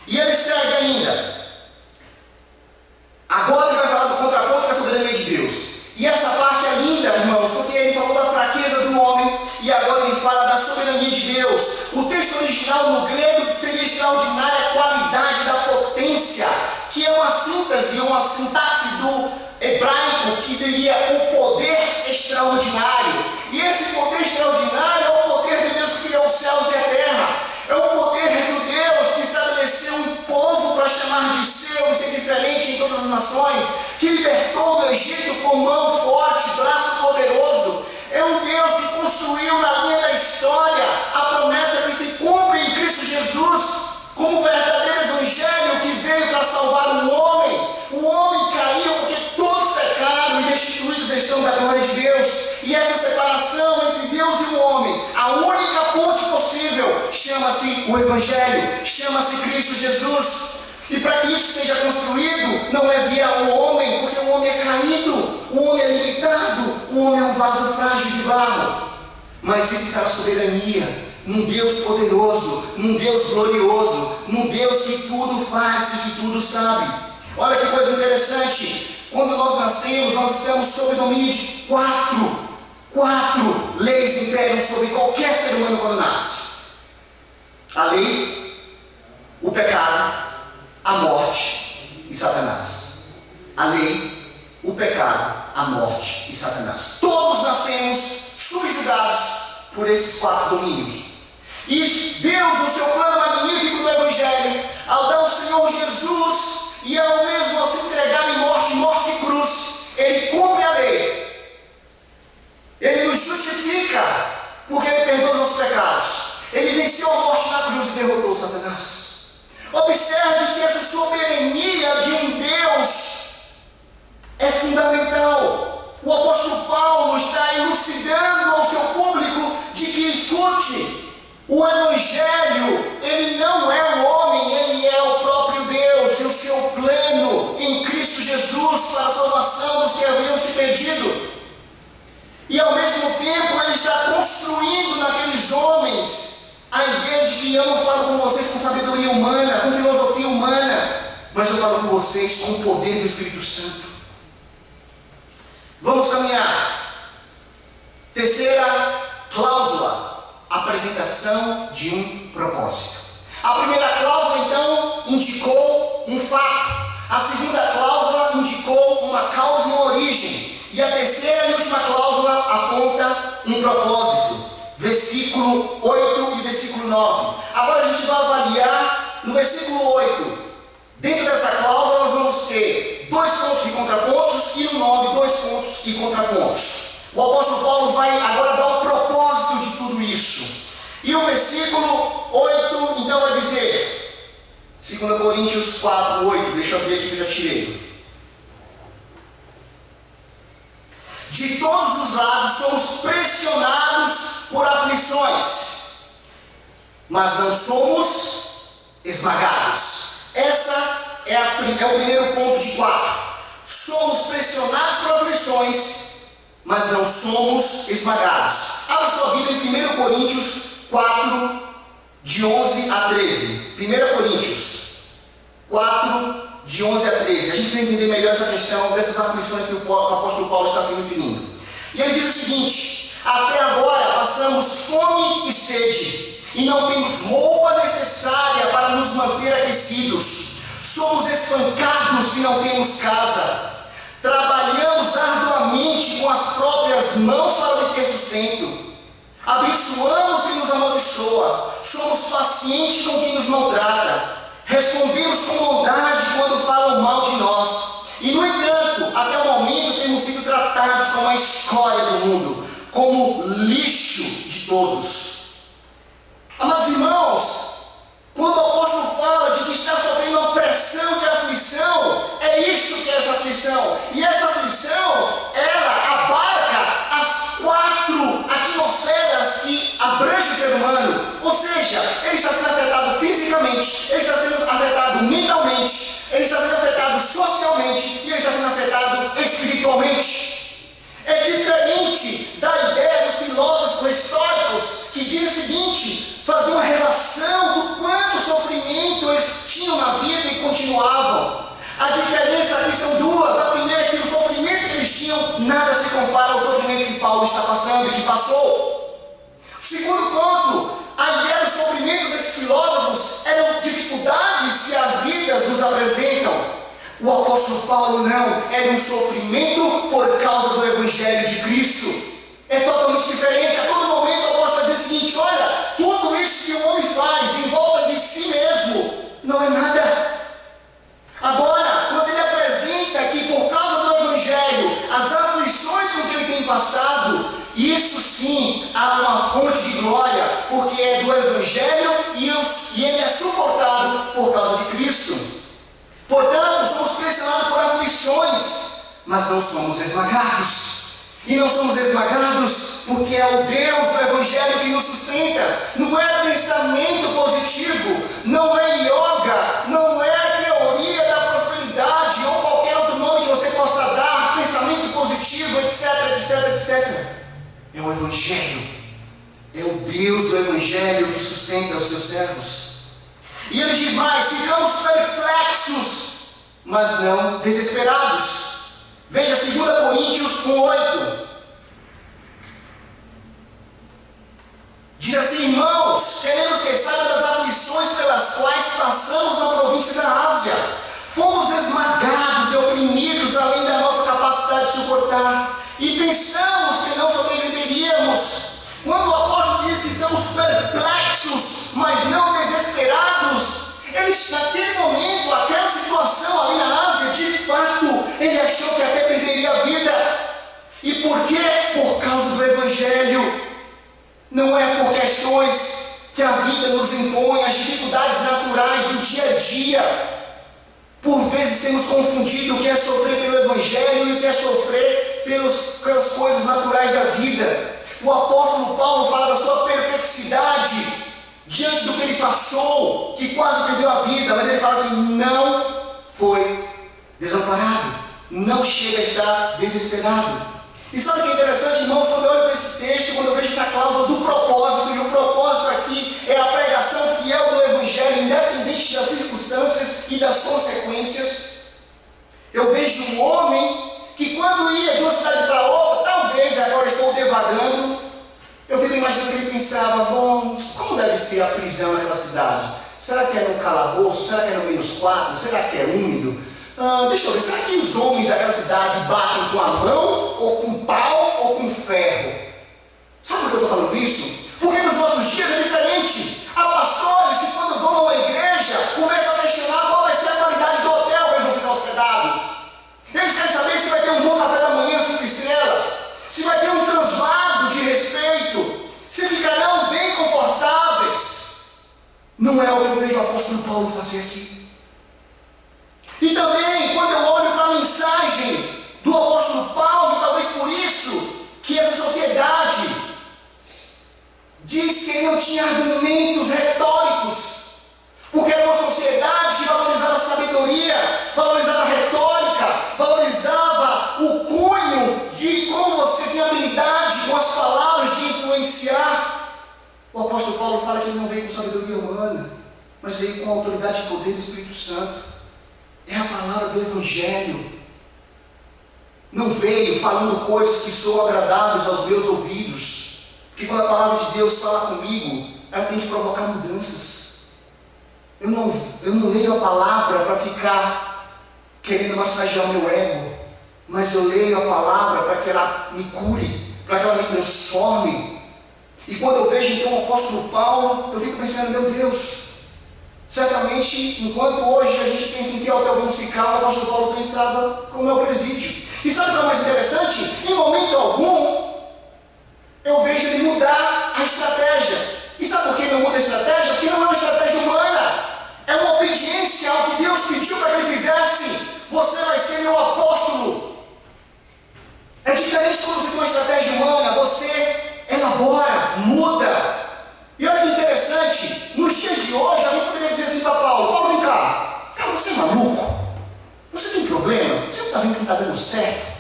E ele segue ainda. Agora ele vai falar do contraponto com a soberania de Deus. E essa parte é linda, original no grego seria extraordinária qualidade da potência, que é uma síntese, uma sintaxe do hebraico que diria o poder extraordinário. E esse poder extraordinário é o poder de Deus que criou os céus e a terra. É o poder do Deus que estabeleceu um povo para chamar de seu e ser diferente em todas as nações, que libertou do Egito com mão forte, braço poderoso. É um Deus que construiu na linha da história a promessa que se cumpre em Cristo Jesus como o verdadeiro evangelho que veio para salvar o homem. O homem caiu porque todos pecaram e destituídos estão da glória de Deus. E essa separação entre Deus e o homem, a única ponte possível, chama-se o evangelho, chama-se Cristo Jesus. E para que isso seja construído, não é via o homem, porque o homem é caído, o homem é limitado, o homem é um vaso frágil de barro. Mas isso está na soberania, num Deus poderoso, num Deus glorioso, num Deus que tudo faz e que tudo sabe. Olha que coisa interessante, quando nós nascemos, nós estamos sob o domínio de quatro leis imperam sobre qualquer ser humano quando nasce. A lei, o pecado, a morte e Satanás. A lei, o pecado, a morte e Satanás. Todos nascemos subjugados por esses 4 domínios. E Deus, no seu plano magnífico do Evangelho, ao dar o Senhor Jesus e ao mesmo ao se entregar em morte de cruz, Ele cumpre a lei. Ele nos justifica porque Ele perdoa os nossos pecados. Ele venceu a morte na cruz e derrotou Satanás. Observe que essa soberania de um Deus é fundamental. O apóstolo Paulo está elucidando ao seu público de que, escute, o Evangelho, ele não é o homem, ele é o próprio Deus e o seu plano em Cristo Jesus para a salvação dos que haviam se perdido. E ao mesmo tempo ele está construindo naqueles homens a ideia de que eu não falo com vocês com sabedoria humana, com filosofia humana, mas eu falo com vocês com o poder do Espírito Santo. Vamos caminhar. Terceira cláusula, apresentação de um propósito. A primeira cláusula, então, indicou um fato. A segunda cláusula indicou uma causa e uma origem. E a terceira e última cláusula aponta um propósito. Versículo 8 e versículo 9. Agora a gente vai avaliar no versículo 8. Dentro dessa cláusula nós vamos ter 2 pontos e contrapontos e no 9 2 pontos e contrapontos. O apóstolo Paulo vai agora dar o propósito de tudo isso. E o versículo 8 então vai dizer, 2 Coríntios 4, 8, deixa eu abrir aqui que eu já tirei. De todos os lados somos pressionados por aflições, mas não somos esmagados. Essa é o primeiro ponto de 4. Somos pressionados por aflições, mas não somos esmagados. Abra sua Bíblia em 1 Coríntios 4, de 11 a 13. 1 Coríntios 4, de 11 a 13. A gente vai entender melhor essa questão dessas aflições que o apóstolo Paulo está se referindo. E ele diz o seguinte: até agora passamos fome e sede, e não temos roupa necessária para nos manter aquecidos. Somos espancados e não temos casa. Trabalhamos arduamente com as próprias mãos para obter sustento. Abençoamos quem nos amaldiçoa. Somos pacientes com quem nos maltrata. Respondemos com bondade quando falam mal de nós. E, no entanto, até o momento temos sido tratados como a escória do mundo, como lixo de todos. Amados irmãos, quando o apóstolo fala de que está sofrendo uma pressão de aflição, é isso que é essa aflição. E essa aflição, ela abarca as 4 atmosferas que abrangem o ser humano. Ou seja, ele está sendo afetado fisicamente, ele está sendo afetado mentalmente, ele está sendo afetado socialmente e ele está sendo afetado espiritualmente. É diferente da ideia dos filósofos históricos que dizem o seguinte, faziam uma relação do quanto sofrimento eles tinham na vida e continuavam. A diferença aqui são 2. A primeira é que o sofrimento que eles tinham nada se compara ao sofrimento que Paulo está passando e que passou. O segundo ponto, a ideia do sofrimento desses filósofos eram dificuldades que as vidas nos apresentam. O apóstolo Paulo não, era um sofrimento por causa do Evangelho de Cristo. É totalmente diferente. A todo momento o apóstolo diz o seguinte: olha, tudo isso que o homem faz em volta de si mesmo não é nada. Agora, quando ele apresenta que por causa do Evangelho, as aflições com que ele tem passado, isso sim há uma fonte de glória, porque é do Evangelho e ele é suportado por causa de Cristo. Portanto, somos pressionados por aflições, mas não somos esmagados. E não somos esmagados porque é o Deus do Evangelho que nos sustenta. Não é pensamento positivo, não é yoga, não é teoria da prosperidade ou qualquer outro nome que você possa dar, pensamento positivo, etc, etc, etc. É o Evangelho, é o Deus do Evangelho que sustenta os seus servos. E ele diz mais: ficamos perplexos, mas não desesperados. Veja 2 Coríntios 1:8. Diz assim: irmãos, queremos que saibam das aflições pelas quais passamos na província da Ásia. Fomos esmagados e oprimidos além da nossa capacidade de suportar, e pensamos que não sobreviveríamos. Quando o apóstolo diz que estamos perplexos, mas não desesperados, ele, naquele momento, aquela situação ali na Ásia, de fato, ele achou que até perderia a vida. E por quê? Por causa do Evangelho. Não é por questões que a vida nos impõe, as dificuldades naturais do dia a dia. Por vezes temos confundido o que é sofrer pelo Evangelho e o que é sofrer pelas coisas naturais da vida. O apóstolo Paulo fala da sua perplexidade diante do que ele passou, que quase perdeu a vida, mas ele fala que não foi desamparado, não chega a estar desesperado. E sabe o que é interessante, irmãos? Quando eu olho para esse texto, quando eu vejo essa cláusula do propósito, e o propósito aqui é a pregação fiel do Evangelho, independente das circunstâncias e das consequências, eu vejo um homem que, quando ia de uma cidade para outra, talvez agora estou devagando, eu fico imaginando que ele pensava: bom, como deve ser a prisão naquela cidade? Será que é no calabouço? Será que é no -4? Será que é úmido? Deixa eu ver, será que os homens daquela cidade batem com a mão, ou com pau, ou com ferro? Sabe por que eu estou falando isso? Porque nos nossos dias é diferente. Há pastores que, quando vão a uma igreja, começam a questionar qual vai ser a qualidade do hotel que eles vão ficar hospedados. Eles querem saber se vai ter um bom café da manhã 5 estrelas, se vai ter um translado de respeito, se ficarão bem confortáveis. Não é o que eu vejo o apóstolo Paulo fazer aqui. E também, quando eu olho para a mensagem do apóstolo Paulo, e talvez por isso que essa sociedade diz que ele não tinha argumentos retóricos, porque era uma sociedade que valorizava a sabedoria, valorizava a retórica, valorizava o cunho de como você tem habilidade com as palavras de influenciar. O apóstolo Paulo fala que ele não veio com sabedoria humana, mas veio com a autoridade e poder do Espírito Santo. É a palavra do Evangelho. Não veio falando coisas que soam agradáveis aos meus ouvidos, porque quando a palavra de Deus fala comigo, ela tem que provocar mudanças. Eu não leio a palavra para ficar querendo massagear o meu ego, mas eu leio a palavra para que ela me cure, para que ela me transforme. E quando eu vejo então o apóstolo Paulo, eu fico pensando: meu Deus, certamente, enquanto hoje a gente pensa em que hotel vamos ficar, o apóstolo Paulo pensava como é o presídio. E sabe o que é o mais interessante? Em momento algum, eu vejo ele mudar a estratégia. E sabe por que não muda a estratégia? Porque não é uma estratégia humana. É uma obediência ao que Deus pediu para que ele fizesse. Você vai ser meu apóstolo. É diferente quando você tem uma estratégia humana. Você elabora, muda. E olha que interessante, nos dias de hoje, alguém poderia dizer assim para Paulo: Paulo, vem cá, cara, você é maluco? Você tem problema? Você não está vendo que não está dando certo?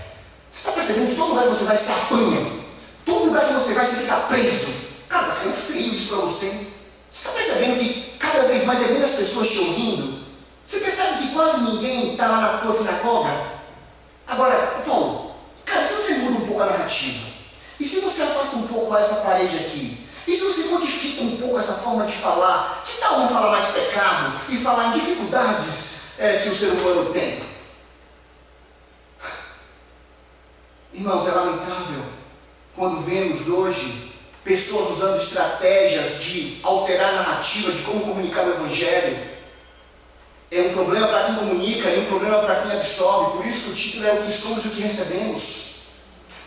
Você está percebendo que todo lugar que você vai se apanha? Todo lugar que você vai, você fica preso? Cara, está ficando feio isso para você. Você está percebendo que cada vez mais é menos pessoas te ouvindo? Você percebe que quase ninguém está lá na tua sinagoga? Agora, Paulo, cara, se você muda um pouco a narrativa, e se você afasta um pouco essa parede aqui, e se você modifica um pouco essa forma de falar, que tal não falar mais pecado e falar em dificuldades que o ser humano tem? Irmãos, é lamentável quando vemos hoje pessoas usando estratégias de alterar a narrativa de como comunicar o Evangelho. É um problema para quem comunica e um problema para quem absorve. Por isso o título é o que somos e o que recebemos.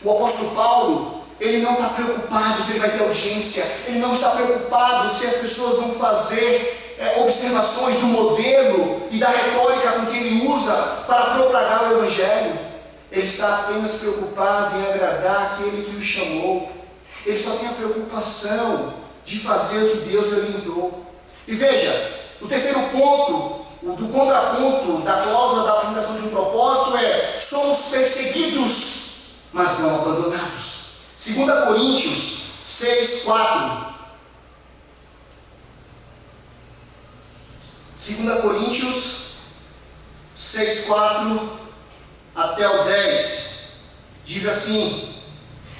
O apóstolo Paulo, ele não está preocupado se ele vai ter audiência, ele não está preocupado se as pessoas vão fazer observações do modelo e da retórica com que ele usa para propagar o Evangelho. Ele está apenas preocupado em agradar aquele que o chamou. Ele só tem a preocupação de fazer o que Deus lhe orientou. E veja, o terceiro ponto, do contraponto da cláusula da apresentação de um propósito é: somos perseguidos, mas não abandonados. 2 Coríntios 6:4. 2 Coríntios 6:4 até o 10 diz assim: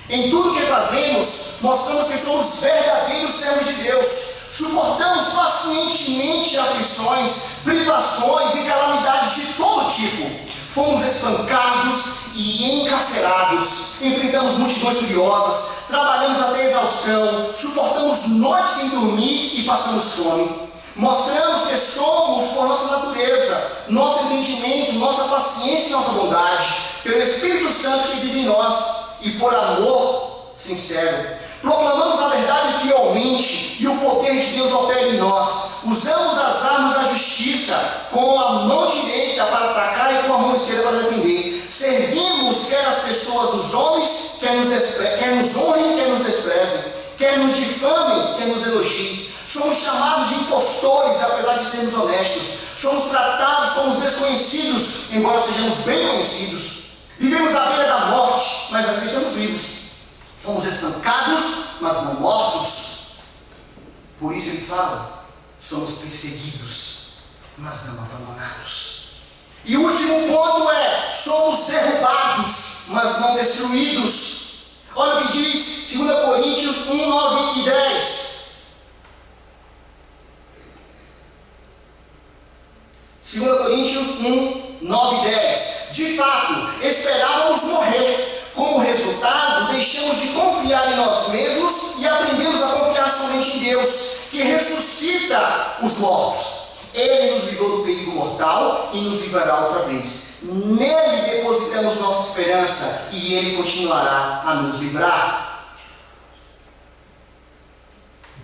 em tudo que fazemos, mostramos que somos verdadeiros servos de Deus. Suportamos pacientemente aflições, privações e calamidades de todo tipo. Fomos espancados e encarcerados. Enfrentamos multidões furiosas. Trabalhamos até exaustão. Suportamos noites sem dormir e passamos fome. Mostramos que somos por nossa natureza, nosso entendimento, nossa paciência e nossa bondade, pelo Espírito Santo que vive em nós e por amor sincero. Proclamamos a verdade fielmente e o poder de Deus opera em nós. Usamos as armas da justiça com a mão direita para atacar e com a mão esquerda para defender. Servimos quer as pessoas, os homens, quer nos honrem, quer nos desprezem, quer nos difamem, quer nos elogiem. Somos chamados de impostores, apesar de sermos honestos. Somos tratados como os desconhecidos, embora sejamos bem conhecidos. Vivemos à beira da morte, mas ainda estamos vivos. Fomos espancados, mas não mortos. Por isso ele fala: somos perseguidos, mas não abandonados. E o último ponto é: somos derrubados, mas não destruídos. Olha o que diz 2 Coríntios 1, 9 e 10. 2 Coríntios 1, 9 e 10. De fato, esperávamos morrer. Como resultado, deixamos de confiar em nós mesmos e aprendemos a confiar somente em Deus, que ressuscita os mortos. Ele nos livrou do perigo mortal e nos livrará outra vez. Nele depositamos nossa esperança e Ele continuará a nos livrar.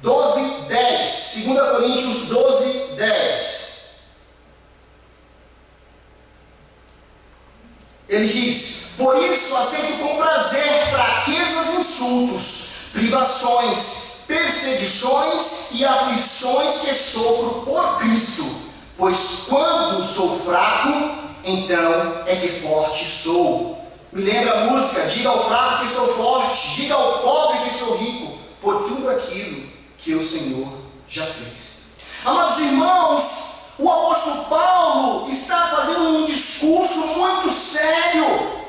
12, 10. 2 Coríntios 12, 10. Ele diz: por isso aceito com prazer fraquezas, insultos, privações, perseguições e aflições que sofro por Cristo, pois quando sou fraco, então é que forte sou. Me lembra a música: diga ao fraco que sou forte, diga ao pobre que sou rico, por tudo aquilo que o Senhor já fez. Amados irmãos, o apóstolo Paulo está fazendo um discurso muito sério.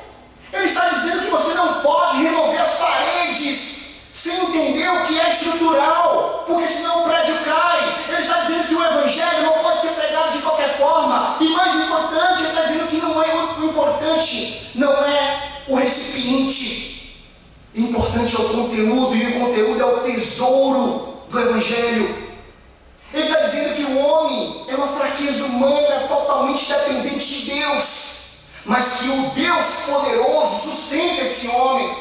Ele está dizendo que você não pode remover as paredes sem entender o que é estrutural, porque senão o prédio cai. Ele está dizendo que o Evangelho não pode ser pregado de qualquer forma. E mais importante, ele está dizendo que o importante não é o recipiente. O importante é o conteúdo, e o conteúdo é o tesouro do Evangelho. Ele está dizendo que o homem é uma fraqueza humana totalmente dependente de Deus, mas que o Deus poderoso sustenta esse homem.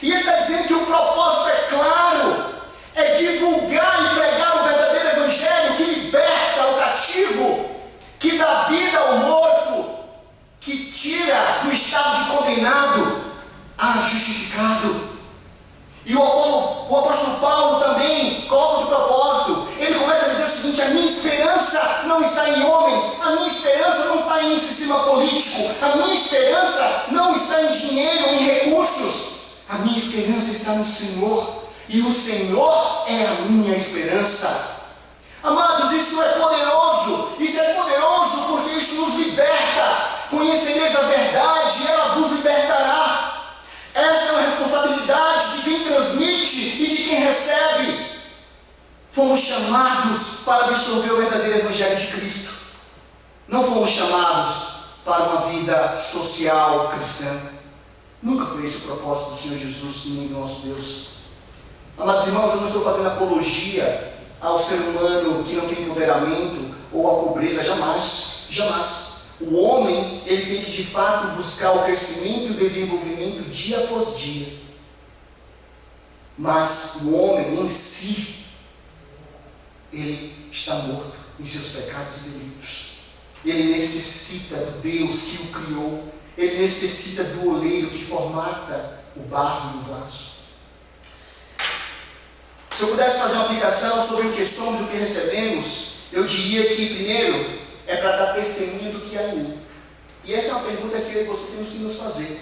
E ele está dizendo que o propósito é claro: é divulgar e pregar o verdadeiro Evangelho que liberta o cativo, que dá vida ao morto, que tira do estado de condenado a justificado. E o apóstolo Paulo também coloca o propósito. Ele começa a dizer o seguinte: a minha esperança não está em homens, a minha esperança não está em um sistema político, a minha esperança não está em dinheiro, em recursos. A minha esperança está no Senhor, e o Senhor é a minha esperança. Amados, isso é poderoso porque isso nos liberta. Conhecereis a verdade e ela vos libertará. Essa é uma responsabilidade de quem transmite e de quem recebe. Fomos fomos chamados para absorver o verdadeiro Evangelho de Cristo. Não fomos chamados para uma vida social cristã. Nunca foi esse o propósito do Senhor Jesus, nem do nosso Deus. Amados irmãos, eu não estou fazendo apologia ao ser humano que não tem empoderamento ou à pobreza, jamais, jamais. O homem, ele tem que de fato buscar o crescimento e o desenvolvimento dia após dia. Mas o homem em si, ele está morto em seus pecados e delitos. Ele necessita do Deus que o criou. Ele necessita do oleiro que formata o barro no vaso. Se eu pudesse fazer uma aplicação sobre o que somos e o que recebemos, eu diria que, primeiro, é para dar testemunho do que há em mim. E essa é uma pergunta que eu e você temos que nos fazer.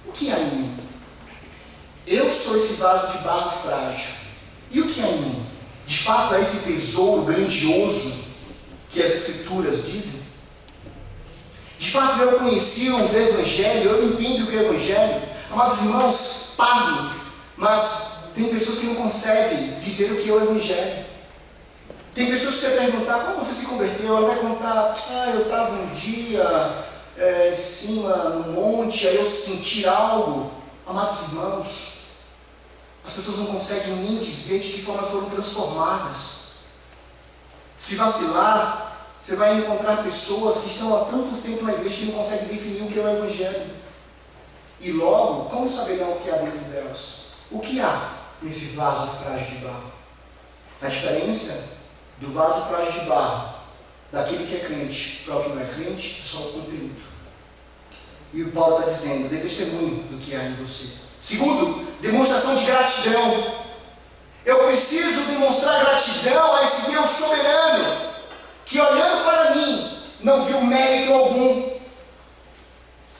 O que há em mim? Eu sou esse vaso de barro frágil. E o que há em mim? De fato, é esse tesouro grandioso que as Escrituras dizem? De fato, eu conheci o Evangelho, eu entendo o que é o Evangelho. Amados irmãos, pasmem, mas tem pessoas que não conseguem dizer o que é o Evangelho. Tem pessoas que você perguntar, como você se converteu? Ela vai contar, eu estava um dia em cima, no monte, aí eu senti algo. Amados irmãos, as pessoas não conseguem nem dizer de que forma elas foram transformadas. Se vacilar, você vai encontrar pessoas que estão há tanto tempo na igreja que não conseguem definir o que é o Evangelho. E logo, como saberão o que há dentro delas? O que há nesse vaso frágil de barro? A diferença do vaso frágil de barro, daquele que é crente para o que não é crente, é só o conteúdo. E o Paulo está dizendo, dê testemunho do que há em você. Segundo, demonstração de gratidão. Eu preciso demonstrar gratidão a esse Deus soberano, que olhando para mim, não viu mérito algum,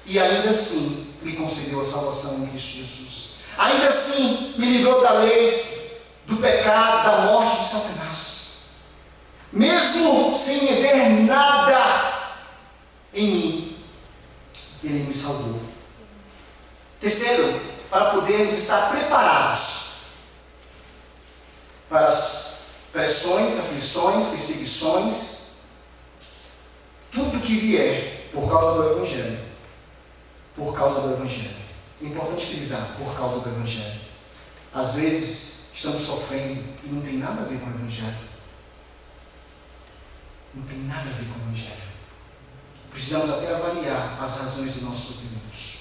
e ainda assim me concedeu a salvação em Cristo Jesus. Ainda assim me livrou da lei, do pecado, da morte de Satanás. Mesmo sem ver nada em mim, Ele me salvou. Terceiro, para podermos estar preparados para as pressões, aflições, perseguições, tudo que vier por causa do Evangelho. Por causa do Evangelho. É importante frisar, por causa do Evangelho. Às vezes estamos sofrendo e não tem nada a ver com o Evangelho. Não tem nada a ver com o Evangelho. Precisamos até avaliar as razões dos nossos sofrimentos.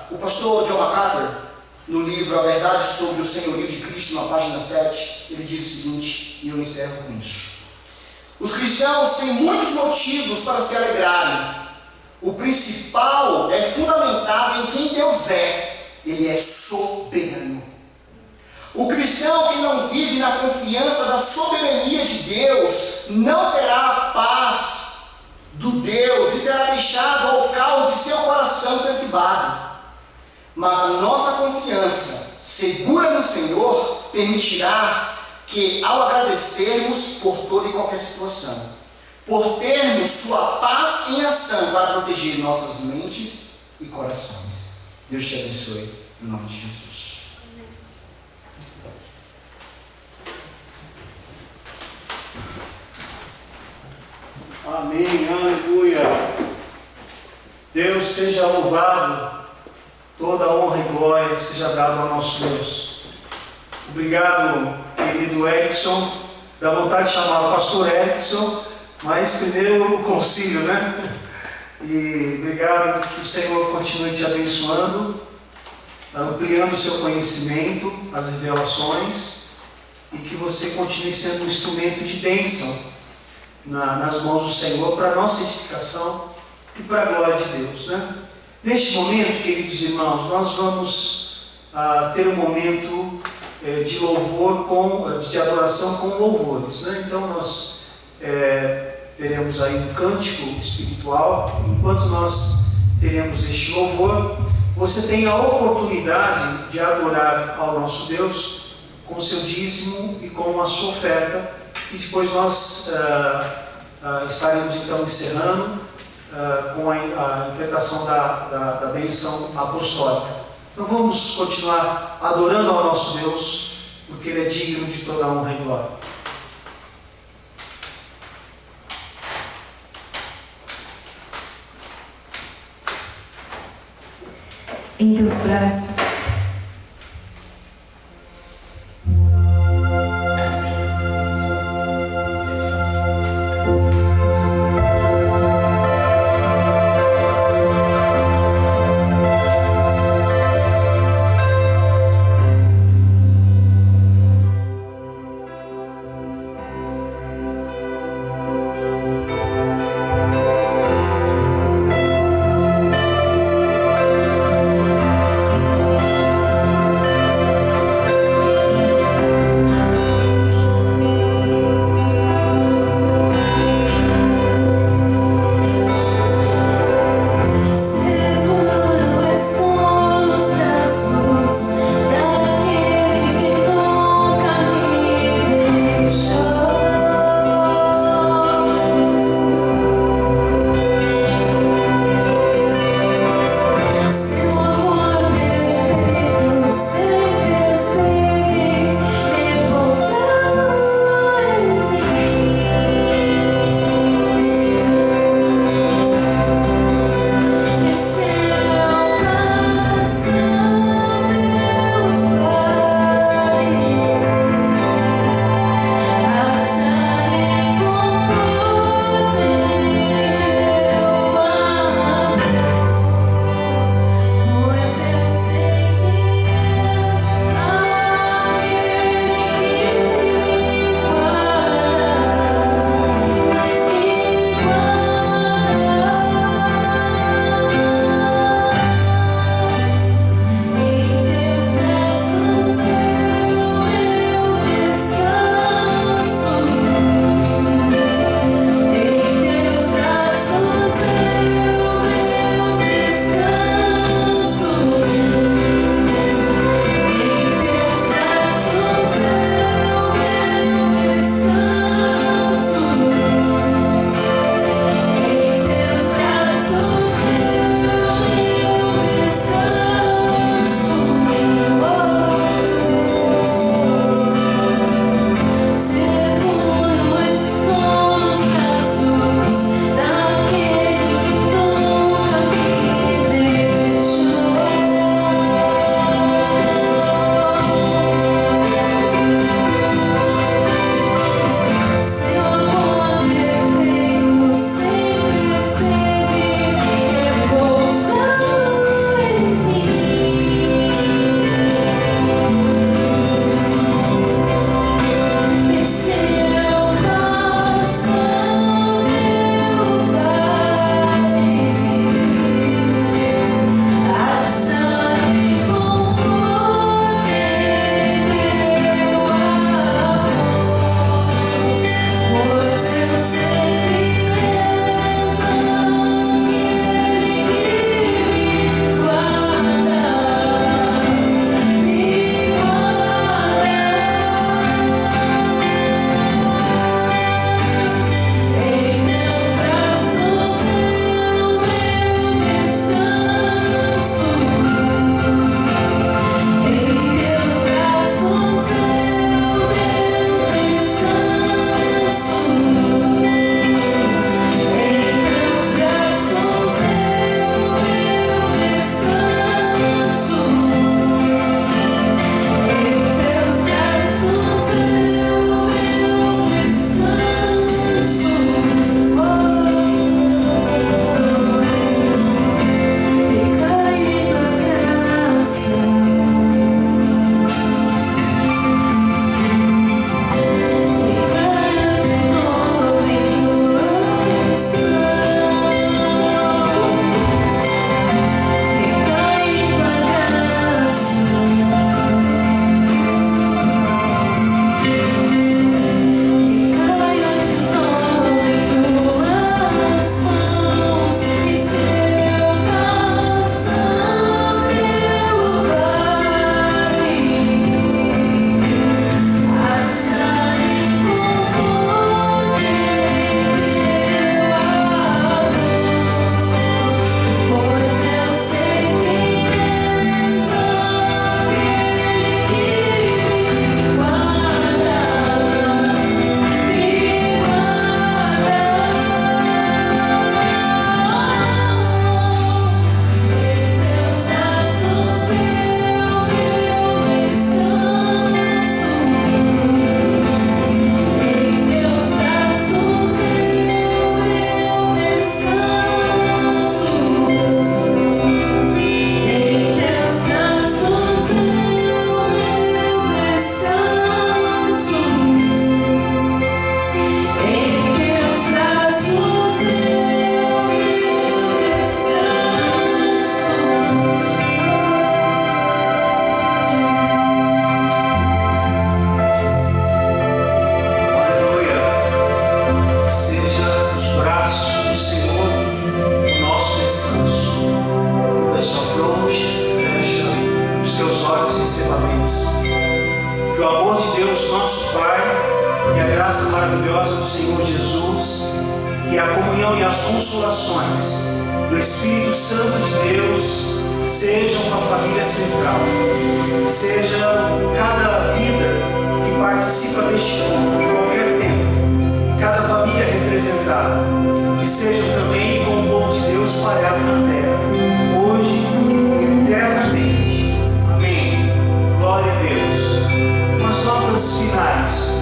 O pastor John MacArthur, no livro A Verdade sobre o Senhorio de Cristo, na página 7, ele diz o seguinte, e eu encerro com isso. Os cristãos têm muitos motivos para se alegrarem. O principal é fundamentado em quem Deus é. Ele é soberano. O cristão que não vive na confiança da soberania de Deus não terá a paz do Deus e será deixado ao caos de seu coração perturbado. Mas a nossa confiança segura no Senhor permitirá que, ao agradecermos por toda e qualquer situação, por termos sua paz em ação para proteger nossas mentes e corações. Deus te abençoe, em nome de Jesus. Amém, aleluia. Deus seja louvado, toda honra e glória seja dada ao nosso Deus. Obrigado, querido Edson. Dá vontade de chamar o pastor Edson, mas primeiro o concílio, né? E obrigado, que o Senhor continue te abençoando, ampliando o seu conhecimento, as revelações, e que você continue sendo um instrumento de bênção nas mãos do Senhor, para a nossa edificação e para a glória de Deus, né? Neste momento, queridos irmãos, nós vamos ter um momento de louvor, de adoração com louvores, né? Então nós teremos aí um cântico espiritual. Enquanto nós teremos este louvor, você tem a oportunidade de adorar ao nosso Deus com o seu dízimo e com a sua oferta. E depois nós estaremos então encerrando com a interpretação da bênção apostólica. Então vamos continuar adorando ao nosso Deus porque Ele é digno de toda a honra e glória. Em teus braços. de Deus, nosso Pai, que a graça maravilhosa do Senhor Jesus, que a comunhão e as consolações do Espírito Santo de Deus sejam com a família central, seja cada vida que participa deste culto, em qualquer tempo, cada família representada, e sejam também com o povo de Deus espalhado na terra, hoje e eternamente. Amém. Glória a Deus. Umas notas finais.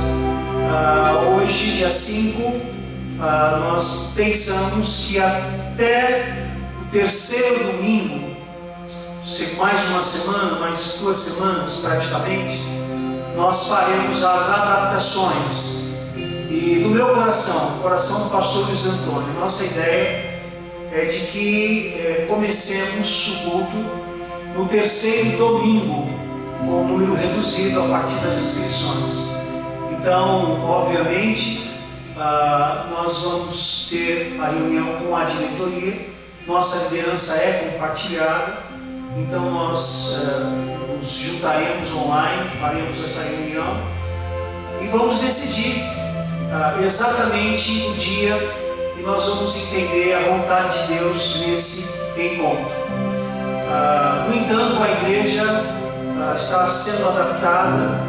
Hoje, dia 5, nós pensamos que até o terceiro domingo, mais de uma semana, mais 2 semanas praticamente, nós faremos as adaptações. E no meu coração, o coração do pastor Luiz Antônio, nossa ideia é de que comecemos o culto no terceiro domingo, com um número reduzido a partir das inscrições. Então, obviamente, nós vamos ter a reunião com a diretoria, nossa liderança é compartilhada, então nós nos juntaremos online, faremos essa reunião e vamos decidir exatamente o dia, e nós vamos entender a vontade de Deus nesse encontro. No entanto, a igreja está sendo adaptada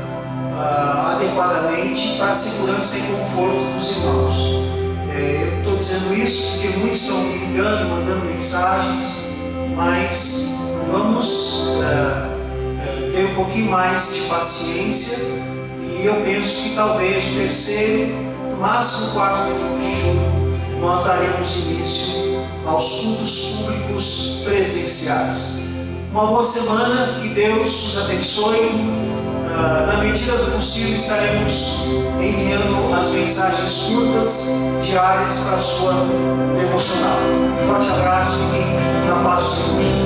adequadamente para a segurança e conforto dos irmãos. Eu estou dizendo isso porque muitos estão me ligando, mandando mensagens, mas vamos ter um pouquinho mais de paciência, e eu penso que talvez o terceiro, no máximo o 4º domingo de julho, nós daremos início aos cultos públicos presenciais. Uma boa semana, que Deus os abençoe. Na medida do possível, estaremos enviando as mensagens curtas, diárias, para a sua devocional. Um forte abraço e na paz do Senhor.